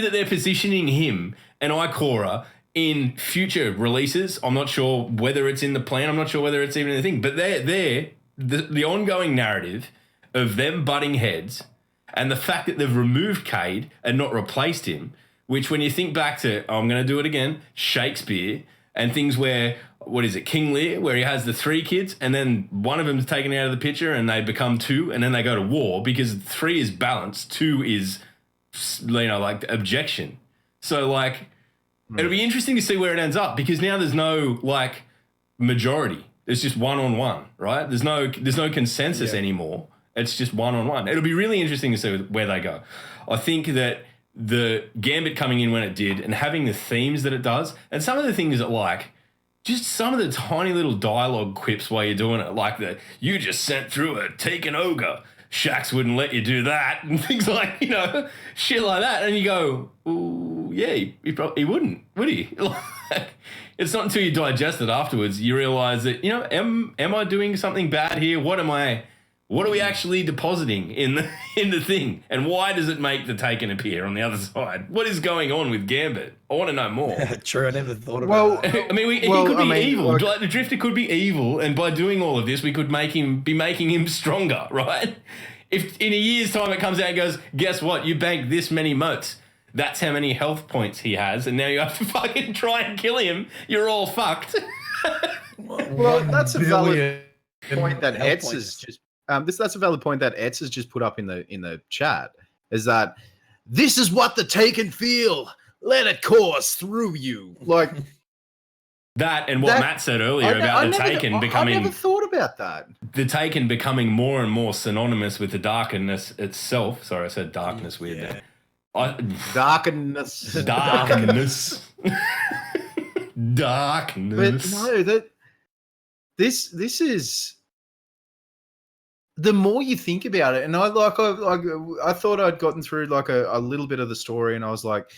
that they're positioning him and Ahamkara in future releases. I'm not sure whether it's in the plan. I'm not sure whether it's even a thing. But the ongoing narrative of them butting heads and the fact that they've removed Cade and not replaced him, which when you think back to, I'm going to do it again, Shakespeare and things where, what is it, King Lear, where he has the 3 kids and then one of them's taken out of the picture and they become 2 and then they go to war because 3 is balance, 2 is, you know, like objection. So like, it'll be interesting to see where it ends up because now there's no like majority. There's just one-on-one, right? There's no consensus anymore. It's just one-on-one. It'll be really interesting to see where they go. I think that the Gambit coming in when it did and having the themes that it does and some of the things that like, just some of the tiny little dialogue quips while you're doing it, like the, you just sent through a taken ogre. Shax wouldn't let you do that, and things like, you know, shit like that. And you go, ooh, yeah, he wouldn't, would he? Like, it's not until you digest it afterwards you realize that, you know, am I doing something bad here? What are we actually depositing in the thing? And why does it make the Taken appear on the other side? What is going on with Gambit? I want to know more. True, I never thought about that. I mean, he could be evil. Like, the Drifter could be evil, and by doing all of this, we could be making him stronger, right? If in a year's time it comes out and goes, guess what? You banked this many motes. That's how many health points he has, and now you have to fucking try and kill him. You're all fucked. Well, that's a valid point that Etz has just. That's a valid point that Etz has just put up in the chat. Is that this is what the Taken feel? Let it course through you, like that. And what Matt said earlier about the Taken becoming. I never thought about that. The Taken becoming more and more synonymous with the darkness itself. Sorry, I said darkness weird there. Darkness. Darkness. But no, this is. The more you think about it, and I thought I'd gotten through like a little bit of the story, and I was like,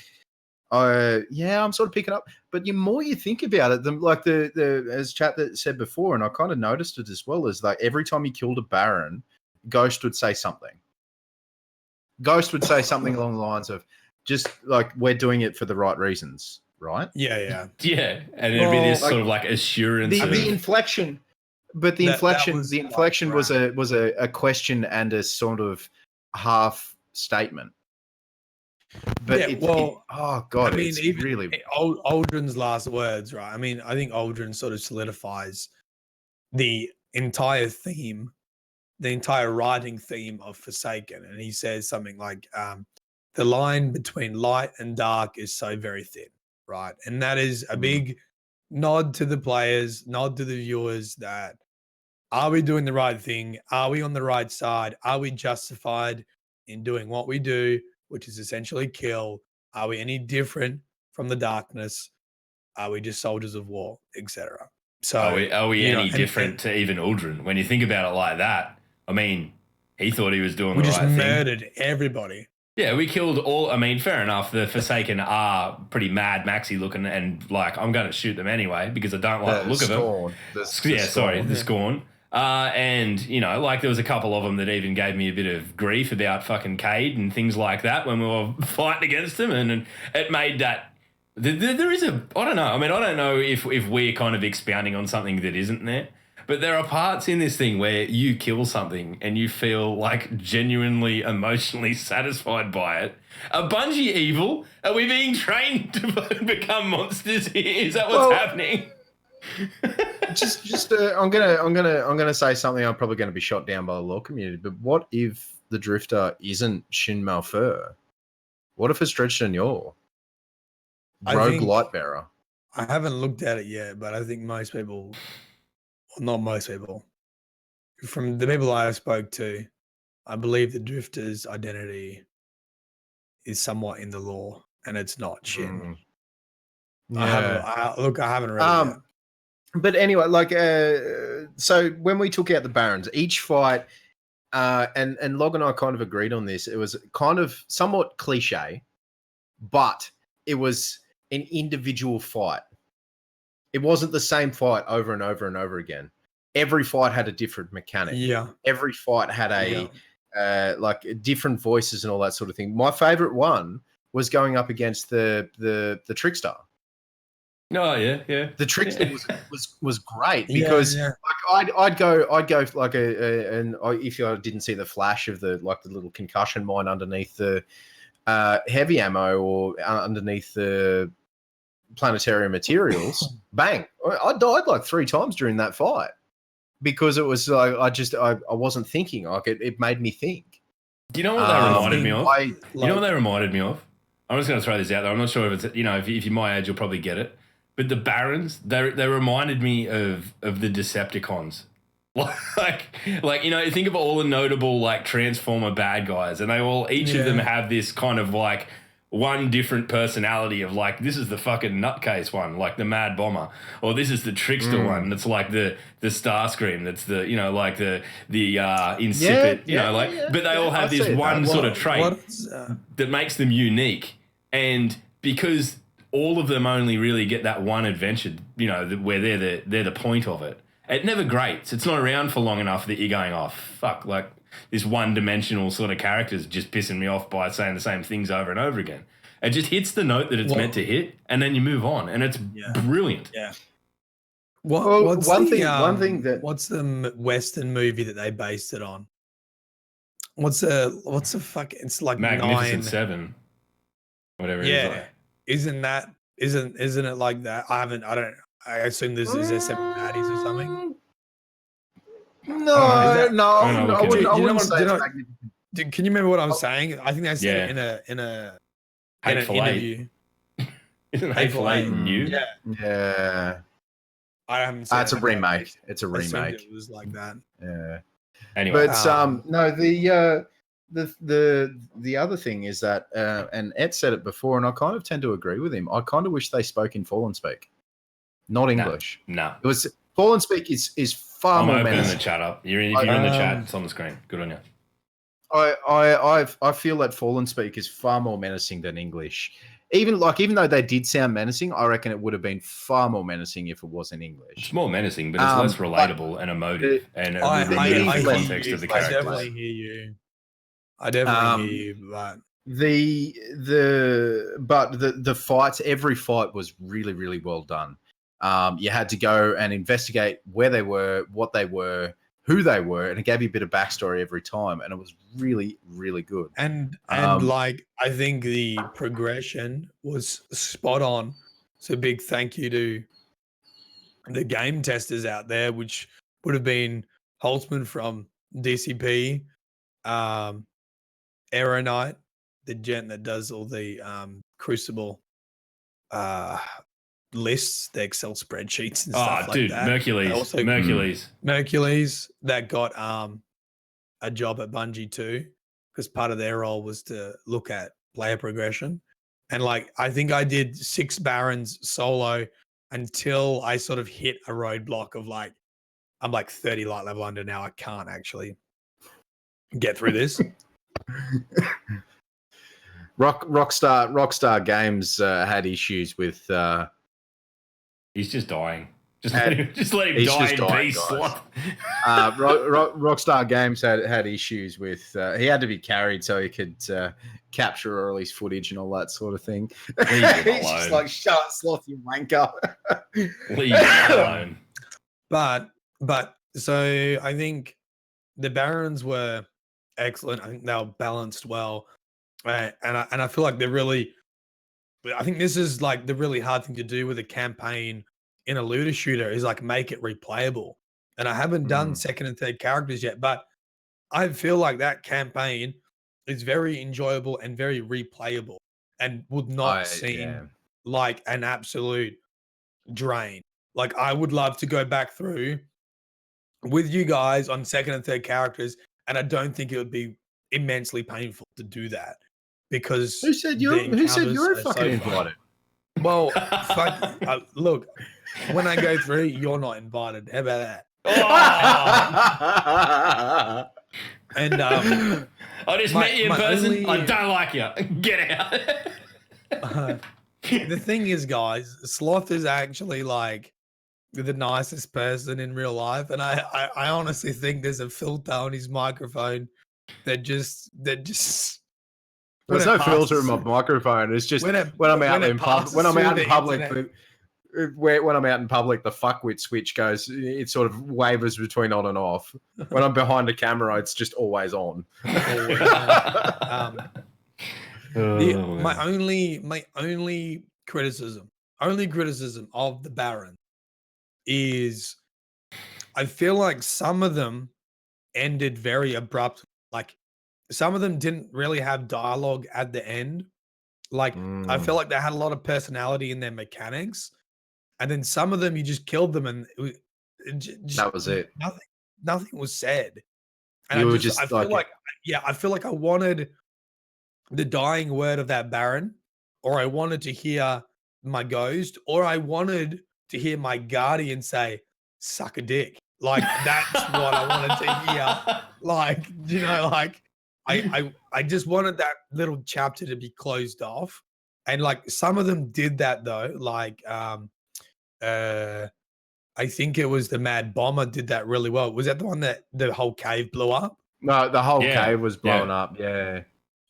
yeah, I'm sort of picking up. But the more you think about it, like the as chat that said before, and I kind of noticed it as well, is like every time he killed a Baron, Ghost would say something. Ghost would say something along the lines of, just like, we're doing it for the right reasons, right? Yeah. Yeah, and it'd be this sort of like assurance. The inflection. But the inflection was a question and a sort of half statement. But I mean, even really Uldren's last words, right? I mean, I think Uldren sort of solidifies the entire theme, the entire writing theme of Forsaken, and he says something like, "The line between light and dark is so very thin," right? And that is a big nod to the players, nod to the viewers that are we doing the right thing? Are we on the right side? Are we justified in doing what we do, which is essentially kill? Are we any different from the darkness? Are we just soldiers of war, etc.? So are we any different to even Uldren? When you think about it like that, I mean, he thought he was doing the right thing. We just murdered everybody. Yeah, we killed all. I mean, fair enough. The Forsaken are pretty Mad Maxy looking, and like, I'm going to shoot them anyway because I don't like the look of them. The Scorn. And, you know, like, there was a couple of them that even gave me a bit of grief about fucking Cade and things like that when we were fighting against them, and it made that. There is a. I don't know. I mean, I don't know if we're kind of expounding on something that isn't there. But there are parts in this thing where you kill something and you feel like genuinely emotionally satisfied by it. Are Bungie evil? Are we being trained to become monsters here? Is that what's happening? I'm gonna say something. I'm probably going to be shot down by the law community. But what if the Drifter isn't Shin Malfur? What if it's Dredge and Yor? Rogue Lightbearer. I haven't looked at it yet, but I think most people. Well, not most people. From the people I spoke to, I believe the Drifter's identity is somewhat in the lore, and it's not Shin. Yeah. I haven't read it yet. But anyway, like, so when we took out the Barons, each fight, and Log and I kind of agreed on this, it was kind of somewhat cliche, but it was an individual fight. It wasn't the same fight over and over and over again. Every fight had a different mechanic. Yeah. Every fight had like different voices and all that sort of thing. My favorite one was going up against the Trickster. Oh yeah. The Trickster was great because like I'd go like and if I didn't see the flash of the little concussion mine underneath the heavy ammo or underneath the planetary materials, bang! I died like 3 times during that fight because it was like I wasn't thinking. Like it made me think. Do you know what that reminded me of? You know what that reminded me of? I'm just going to throw this out there. I'm not sure if it's, you know, if you're my age, you'll probably get it. But the Barons, they reminded me of the Decepticons. Like you know, think of all the notable like Transformer bad guys, and they all each of them have this kind of like one different personality of like, this is the fucking nutcase one, like the Mad Bomber, or this is the trickster one that's like the Starscream, that's the, you know, like the insipid, but they all have this one sort of trait that makes them unique. And because all of them only really get that one adventure, you know, where they're the point of it, it never grates. It's not around for long enough that you're going, oh, fuck, like, this one-dimensional sort of character's just pissing me off by saying the same things over and over again. It just hits the note that it's meant to hit, and then you move on, and it's brilliant. Yeah. What's the Western movie that they based it on? What's the fuck? It's like Magnificent Seven, whatever. Yeah, it is like. Isn't it like that? I assume this is Seven Baddies or something. No, I wouldn't say can you remember what I was saying? I think I said it in an interview. Isn't Hateful Eight new? Yeah. I haven't seen it's a remake. It's a remake. It was like that. Yeah. Anyway. But no, the other thing is that and Ed said it before, and I kind of tend to agree with him. I kind of wish they spoke in Fallen Speak, not English. No. It was Fallen Speak is far more menacing. I'm opening the chat up. If you're in the chat, it's on the screen. Good on you. I feel that Fallen Speak is far more menacing than English. Even though they did sound menacing, I reckon it would have been far more menacing if it was in English. It's more menacing, but it's less relatable and emotive, and the context of the characters. I definitely hear you. But the fights, every fight was really, really well done. You had to go and investigate where they were, what they were, who they were, and it gave you a bit of backstory every time, and it was really, really good. And like, I think the progression was spot on. So big thank you to the game testers out there, which would have been Holtzman from DCP, Aeronite, the gent that does all the Crucible lists, the Excel spreadsheets and stuff like that. Mercules that got a job at Bungie too, because part of their role was to look at player progression. And like, I think I did 6 Barons solo until I sort of hit a roadblock of like, I'm like 30 light level under now. I can't actually get through this. Rockstar Games had issues with. He's just dying. Just let him die in peace. Rockstar Games had issues with. He had to be carried so he could capture or release footage and all that sort of thing. He's just like, shut up, Sloth, you wanker. Leave him alone. But so I think the Barons were excellent. I think they were balanced well, and I feel like they're really. I think this is like the really hard thing to do with a campaign in a looter shooter is like make it replayable. And I haven't done second and third characters yet, but I feel like that campaign is very enjoyable and very replayable and would not seem like an absolute drain. Like, I would love to go back through with you guys on second and third characters, and I don't think it would be immensely painful to do that. Because who said you're fucking invited? Well, look, when I go through, you're not invited. How about that? And I just met you in person. I don't like you. Get out. The thing is, guys, Sloth is actually like the nicest person in real life, and I honestly think there's a filter on his microphone that just. There's no filter in my microphone. It's just when I'm out in public, the fuckwit switch goes. It sort of wavers between on and off. When I'm behind a camera, it's just always on. My only criticism of the Baron is I feel like some of them ended very abrupt. Like, some of them didn't really have dialogue at the end. Like, I feel like they had a lot of personality in their mechanics. And then some of them, you just killed them and that was it. Nothing was said. And I feel like I wanted the dying word of that Baron or I wanted to hear my ghost, or I wanted to hear my guardian say, suck a dick. Like, that's what I wanted to hear. Like, you know, like I just wanted that little chapter to be closed off. And like some of them did that though. Like I think it was the Mad Bomber did that really well. Was that the one that the whole cave blew up? No, the whole Yeah, cave was blown yeah. up. Yeah.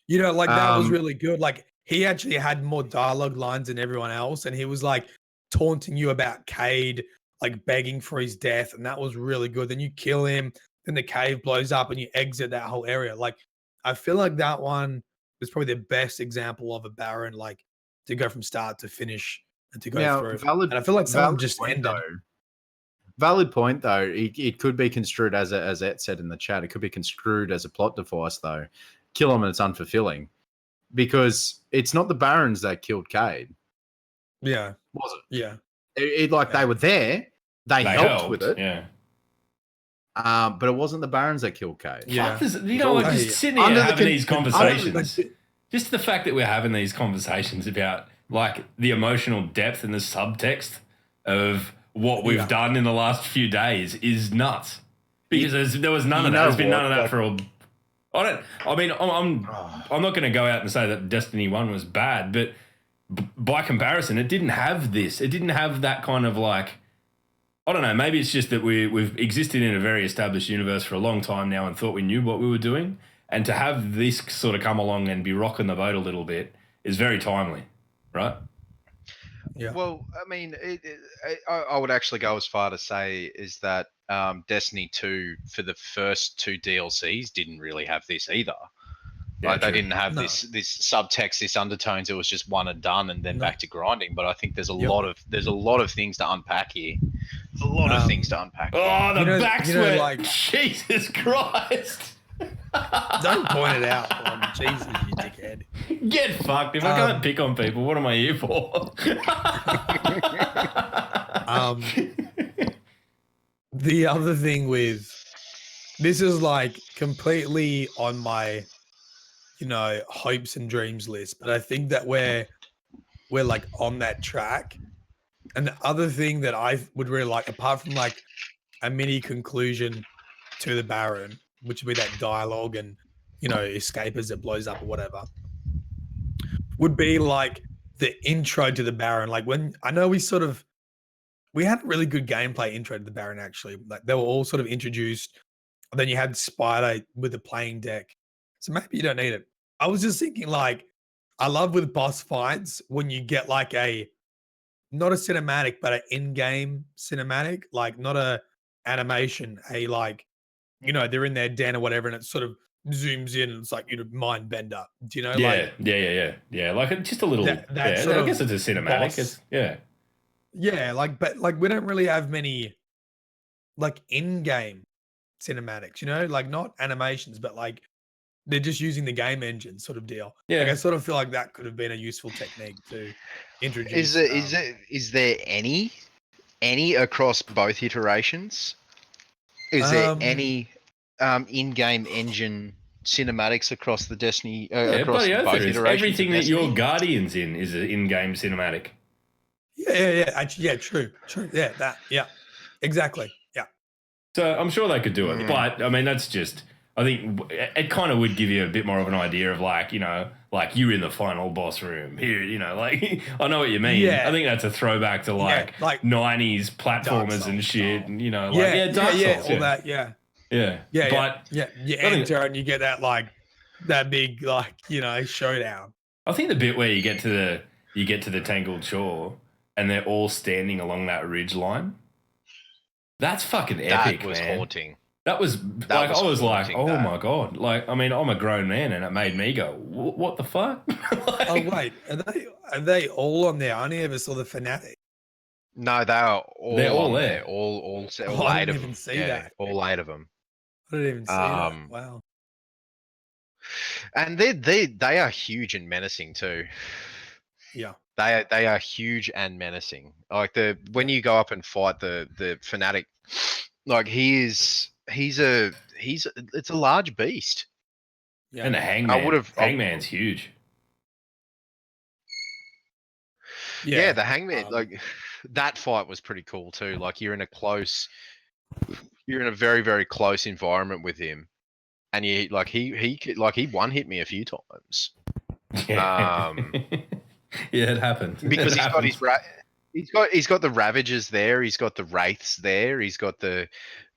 You know, like that was really good. Like he actually had more dialogue lines than everyone else, and he was like taunting you about Cade, like begging for his death, and that was really good. Then you kill him, then the cave blows up, and you exit that whole area. Like I feel like that one was probably the best example of a Baron, like to go from start to finish and to go Now, through. And I feel like some of them just ended. Valid point though. It could be construed as Ed said in the chat. It could be construed as a plot device though. Kill him and it's unfulfilling because it's not the Barons that killed Cade. Yeah, Was it? yeah. They were there. They helped with it. Yeah. But it wasn't the Barons that killed Cade. Yeah. You know, like just sitting here having these conversations. Just the fact that we're having these conversations about like the emotional depth and the subtext of what we've done in the last few days is nuts. Because there was none of that. There's been none of that for a. I'm not going to go out and say that Destiny 1 was bad, but by comparison, it didn't have this. It didn't have that kind of like. I don't know. Maybe it's just that we've existed in a very established universe for a long time now and thought we knew what we were doing. And to have this sort of come along and be rocking the boat a little bit is very timely, right? Yeah. Well, I mean, I would actually go as far to say is that Destiny 2 for the first 2 DLCs didn't really have this either. Yeah, like they didn't have this subtext, this undertones. It was just one and done, and then back to grinding. But I think there's a lot of things to unpack here. There's a lot of things to unpack. Oh, the back sweat! Like, Jesus Christ! Don't point it out. Jesus, you dickhead. Get fucked. If I can't pick on people, what am I here for? The other thing with this is like completely on my, hopes and dreams list, but I think that we're like on that track. And the other thing that I would really like, apart from like a mini conclusion to the Baron, which would be that dialogue and, escape as it blows up or whatever, would be like the intro to the Baron. Like when I know we had a really good gameplay intro to the Baron, actually. Like they were all sort of introduced. And then you had Spider with the playing deck. So maybe you don't need it. I was just thinking, like, I love with boss fights when you get like not a cinematic, but an in-game cinematic, like not a animation, like, they're in their den or whatever, and it sort of zooms in and it's like, mind bender. Do you know? Yeah, yeah. Like just a little, I guess it's a cinematic. Yeah, but we don't really have many like in-game cinematics, like not animations, but like they're just using the game engine sort of deal. Yeah, like, I sort of feel like that could have been a useful technique to introduce. Is there any across both iterations? Is there any in-game engine cinematics across the Destiny across both iterations? Everything that your Guardian's in is an in-game cinematic. Yeah, true. Yeah, exactly. Yeah. So I'm sure they could do it, but I mean, that's just. I think it kind of would give you a bit more of an idea of like, like you're in the final boss room here, like I know what you mean. Yeah. I think that's a throwback to like 90s platformers and shit, and Dark Souls, all that, yeah. But you enter and you get that big showdown. I think the bit where you get to the Tangled Shore and they're all standing along that ridge line, that's fucking epic, man. That was haunting. I was like, oh my God. Like, I mean, I'm a grown man and it made me go, what the fuck? Oh, wait. Are they all on there? I only ever saw the Fanatic. No, they're all there. All 8 of them. I didn't even see that. All 8 of them. I didn't even see that. Wow. And they are huge and menacing too. Yeah. They are huge and menacing. Like when you go up and fight the Fanatic, like it's a large beast. Yeah. And the Hangman. Hangman's huge. Yeah, the Hangman, like that fight was pretty cool too. Like you're in a very very close environment with him, and he one hit me a few times. Yeah. Yeah, it happened. Because It happened. he's got the Ravagers there, he's got the Wraiths there, he's got the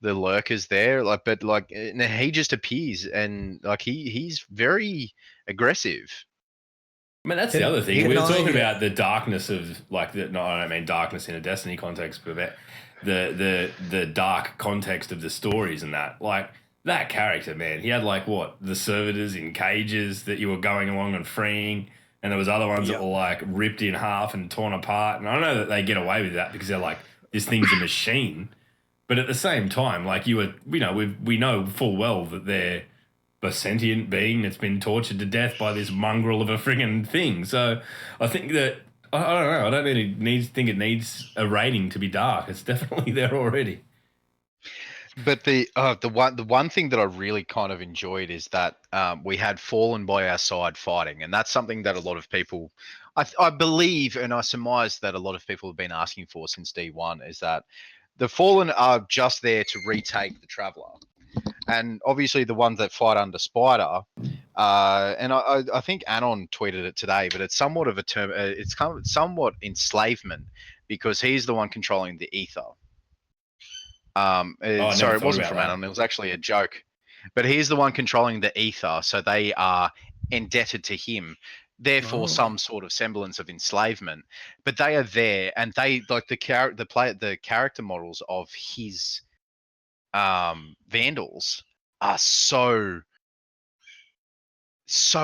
Lurkers there. Like, but like, and he just appears, and like he's very aggressive. I mean, that's the other thing. can We were I- talking about the darkness of like the. No, I don't mean darkness in a Destiny context, but about the dark context of the stories and that. Like that character, man, he had like what the servitors in cages that you were going along and freeing, and there was other ones that were like ripped in half and torn apart. And I know that they get away with that because they're like, this thing's a machine. But at the same time, like we know full well that they're a sentient being that's been tortured to death by this mongrel of a friggin' thing. So I think that I don't know. I don't really think it needs a rating to be dark. It's definitely there already. But the one thing that I really kind of enjoyed is that we had Fallen by our side fighting, and that's something that a lot of people, I believe, and I surmise that a lot of people have been asking for since D1, is that the Fallen are just there to retake the Traveler. And obviously the ones that fight under Spider, and I think Anon tweeted it today, but it's somewhat of a term. It's kind of somewhat enslavement because he's the one controlling the ether. Sorry, it wasn't from Anon. It was actually a joke. But he's the one controlling the ether, so they are indebted to him. Therefore, some sort of semblance of enslavement. But they are there, and they like the character models of his Vandals are so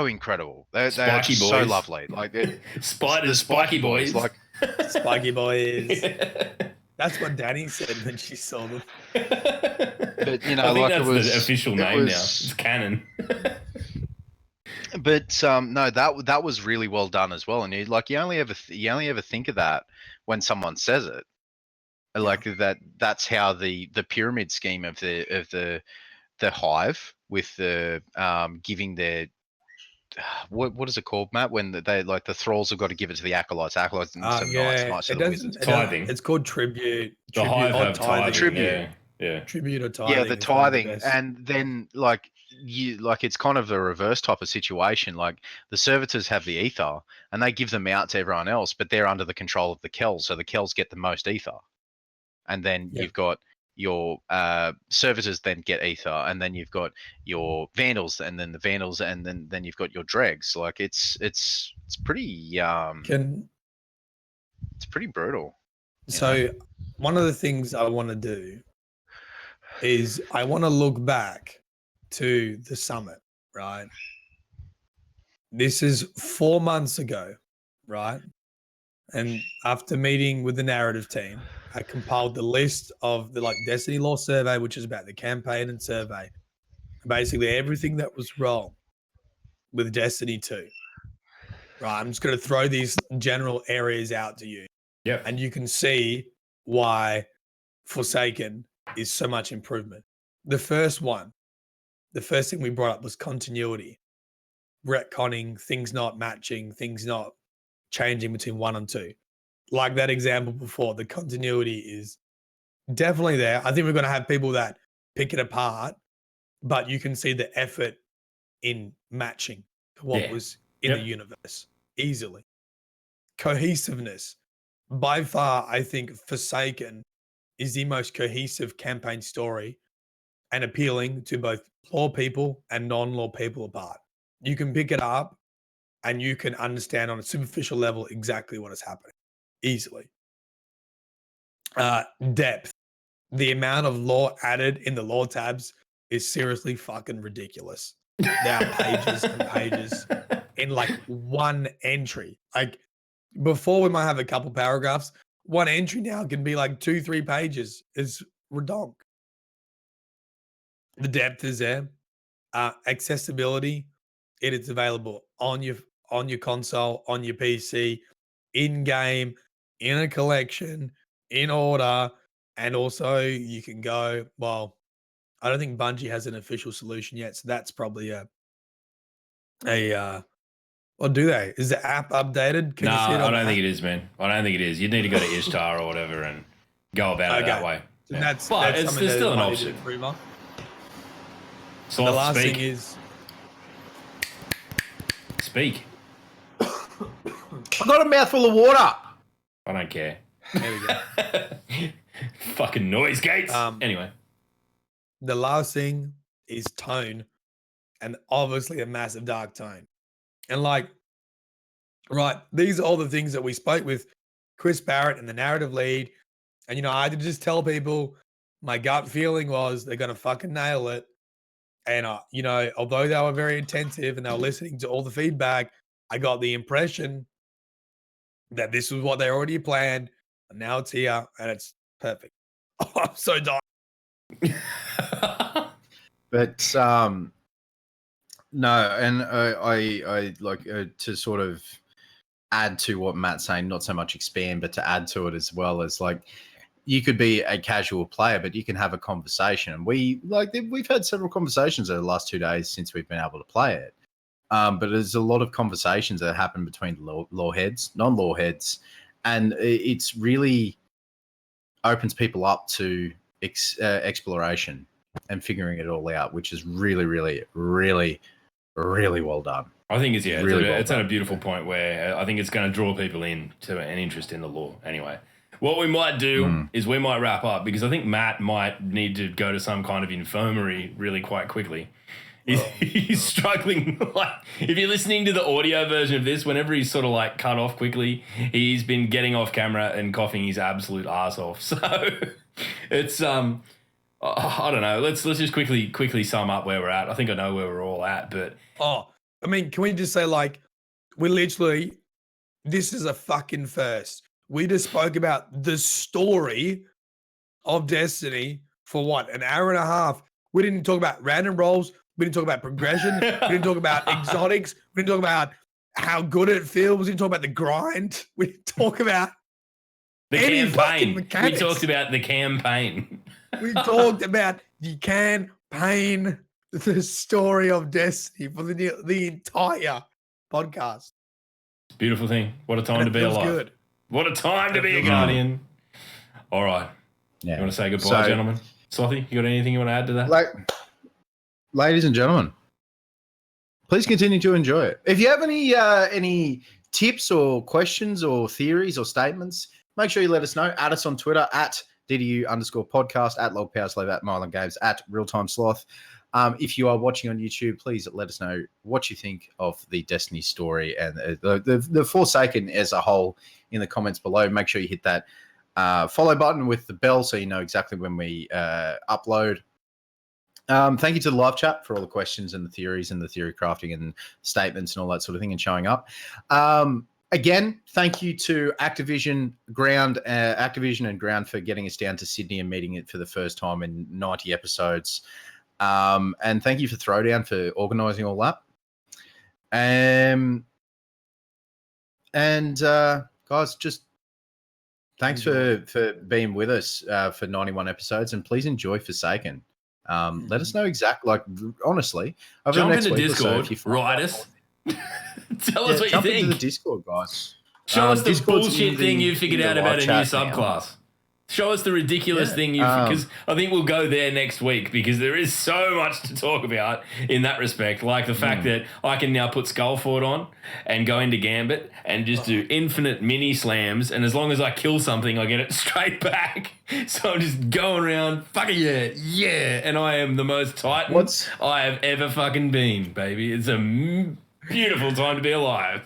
incredible. They're just so lovely. Like Spiders, spiky boys. Like Spiky boys. That's what Danny said when she saw them. But you know, I think like that's it was the official name now. It's canon. But no, that was really well done as well. And you only ever think of that when someone says it. Like that's how the pyramid scheme of the hive with the giving their what is it called, Matt? When they like the thralls have got to give it to the acolytes and some knights to the wizards. Tithing. It's called tribute. The hive have tithing. Tribute. Yeah. Tribute or tithing. Yeah, the tithing, and then it's kind of the reverse type of situation. Like the servitors have the ether, and they give them out to everyone else, but they're under the control of the Kells, so the Kells get the most ether. And then you've got your servitors then get ether, and then you've got your Vandals, and then the Vandals, and then you've got your dregs. Like it's pretty it's pretty brutal. So one of the things I want to do is I want to look back to the summit, right? This is 4 months ago, right? And after meeting with the narrative team, I compiled the list of the Destiny Lore survey, which is about the campaign and survey, basically everything that was wrong with Destiny 2. Right, I'm just going to throw these general areas out to you. Yep. And you can see why Forsaken is so much improvement. The first thing we brought up was continuity, retconning, things not matching, things not changing between 1 and 2. Like that example before, the continuity is definitely there. I think we're going to have people that pick it apart, but you can see the effort in matching to what was in the universe easily. Cohesiveness. By far, I think Forsaken is the most cohesive campaign story and appealing to both lore people and non-lore people apart. You can pick it up and you can understand on a superficial level exactly what is happening easily. Depth. The amount of lore added in the lore tabs is seriously fucking ridiculous. There are pages and pages in one entry. Like before, we might have a couple paragraphs. One entry now can be 2-3 pages. It's redonk. The depth is there. Accessibility. It is available on your console, on your PC, in game, in a collection, in order, and also you can go. Well, I don't think Bungie has an official solution yet, so that's probably a Or do they? Is the app updated? Can No, you see it I on don't the think app? it is, man. I don't think it is. You'd need to go to Ishtar or whatever and go about it that Okay. way. So Yeah. that's But something there's that still an might need to option. improve on. So The last thing is, speak. I got a mouthful of water. I don't care. there we go. Fucking noise gates. Um, Anyway. The last thing is tone, and obviously a massive dark tone. And like, right, these are all the things that we spoke with Chris Barrett and the narrative lead. And, you know, I had to just tell people my gut feeling was they're going to fucking nail it. And, you know, although they were very attentive and they were listening to all the feedback, I got the impression that this was what they already planned. And now it's here and it's perfect. Oh, I'm so done. But no, and I like to sort of add to what Matt's saying, not so much expand, but to add to it as well as like you could be a casual player, but you can have a conversation. And we've had several conversations over the last 2 days since we've been able to play it. But there's a lot of conversations that happen between law heads, non-law heads, and it's really opens people up to exploration and figuring it all out, which is really, really, really, really well done. I think it's Really well it's at a done. beautiful point where I think it's going to draw people in to an interest in the law. Anyway, what we might do is we might wrap up because I think Matt might need to go to some kind of infirmary really quite quickly. He's struggling. Like, if you're listening to the audio version of this, whenever he's sort of like cut off quickly, he's been getting off camera and coughing his absolute ass off. So it's I don't know. Let's just quickly sum up where we're at. I think I know where we're all at, but I mean, can we just say, like, this is a fucking first. We just spoke about the story of Destiny for what, an hour and a half. We didn't talk about random rolls. We didn't talk about progression. We didn't talk about exotics. We didn't talk about how good it feels. We didn't talk about the grind. We didn't talk about the any campaign. fucking mechanics. We talked about the campaign. We talked about the campaign, the story of Destiny for the entire podcast. Beautiful thing. What a time to be feels alive. good. What a time to be a Guardian. All right. Yeah. You want to say goodbye, gentlemen? Slothy, you got anything you want to add to that? Ladies and gentlemen, please continue to enjoy it. If you have any tips or questions or theories or statements, make sure you let us know. Add us on Twitter at DDU_podcast, at LogPowerSlave, at Mylan Games, at Realtime Sloth. If you are watching on YouTube, please let us know what you think of the Destiny story and the Forsaken as a whole in the comments below. Make sure you hit that follow button with the bell so you know exactly when we upload. Thank you to the live chat for all the questions and the theories and the theory crafting and statements and all that sort of thing and showing up. Again, thank you to Activision and Ground for getting us down to Sydney and meeting it for the first time in 90 episodes. And thank you for Throwdown for organising all that. Guys, just thanks for being with us for 91 episodes, and please enjoy Forsaken. Let us know exactly, like, honestly, over jump the next into week Discord, or so, if you write us. Tell us what you jump think. into the Discord, guys. Show us the Discord's bullshit in thing you figured in the out about a new live chat now. subclass. Show us the ridiculous thing because I think we'll go there next week because there is so much to talk about in that respect. Like the fact that I can now put Skullfort on and go into Gambit and just do infinite mini slams, and as long as I kill something, I get it straight back. So I'm just going around, fucking yeah, and I am the most Titan I have ever fucking been, baby. It's a beautiful time to be alive.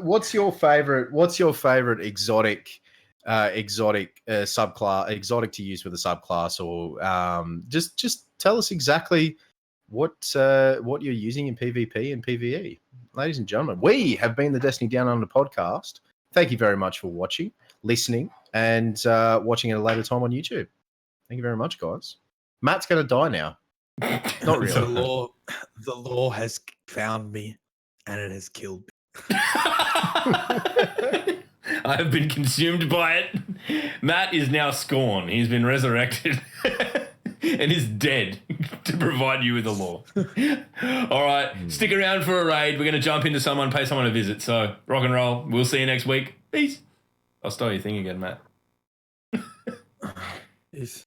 What's your favorite exotic subclass, exotic to use with a subclass, or just tell us exactly what you're using in PvP and PvE. Ladies and gentlemen, we have been the Destiny Down Under podcast. Thank you very much for watching, listening, and watching at a later time on YouTube. Thank you very much, guys. Matt's going to die now. Not really. The law has found me, and it has killed me. I have been consumed by it. Matt is now Scorn. He's been resurrected. and is dead to provide you with the lore. All right, stick around for a raid. We're going to jump into someone, pay someone a visit. So rock and roll. We'll see you next week. Peace. I'll stole your thing again, Matt. Peace.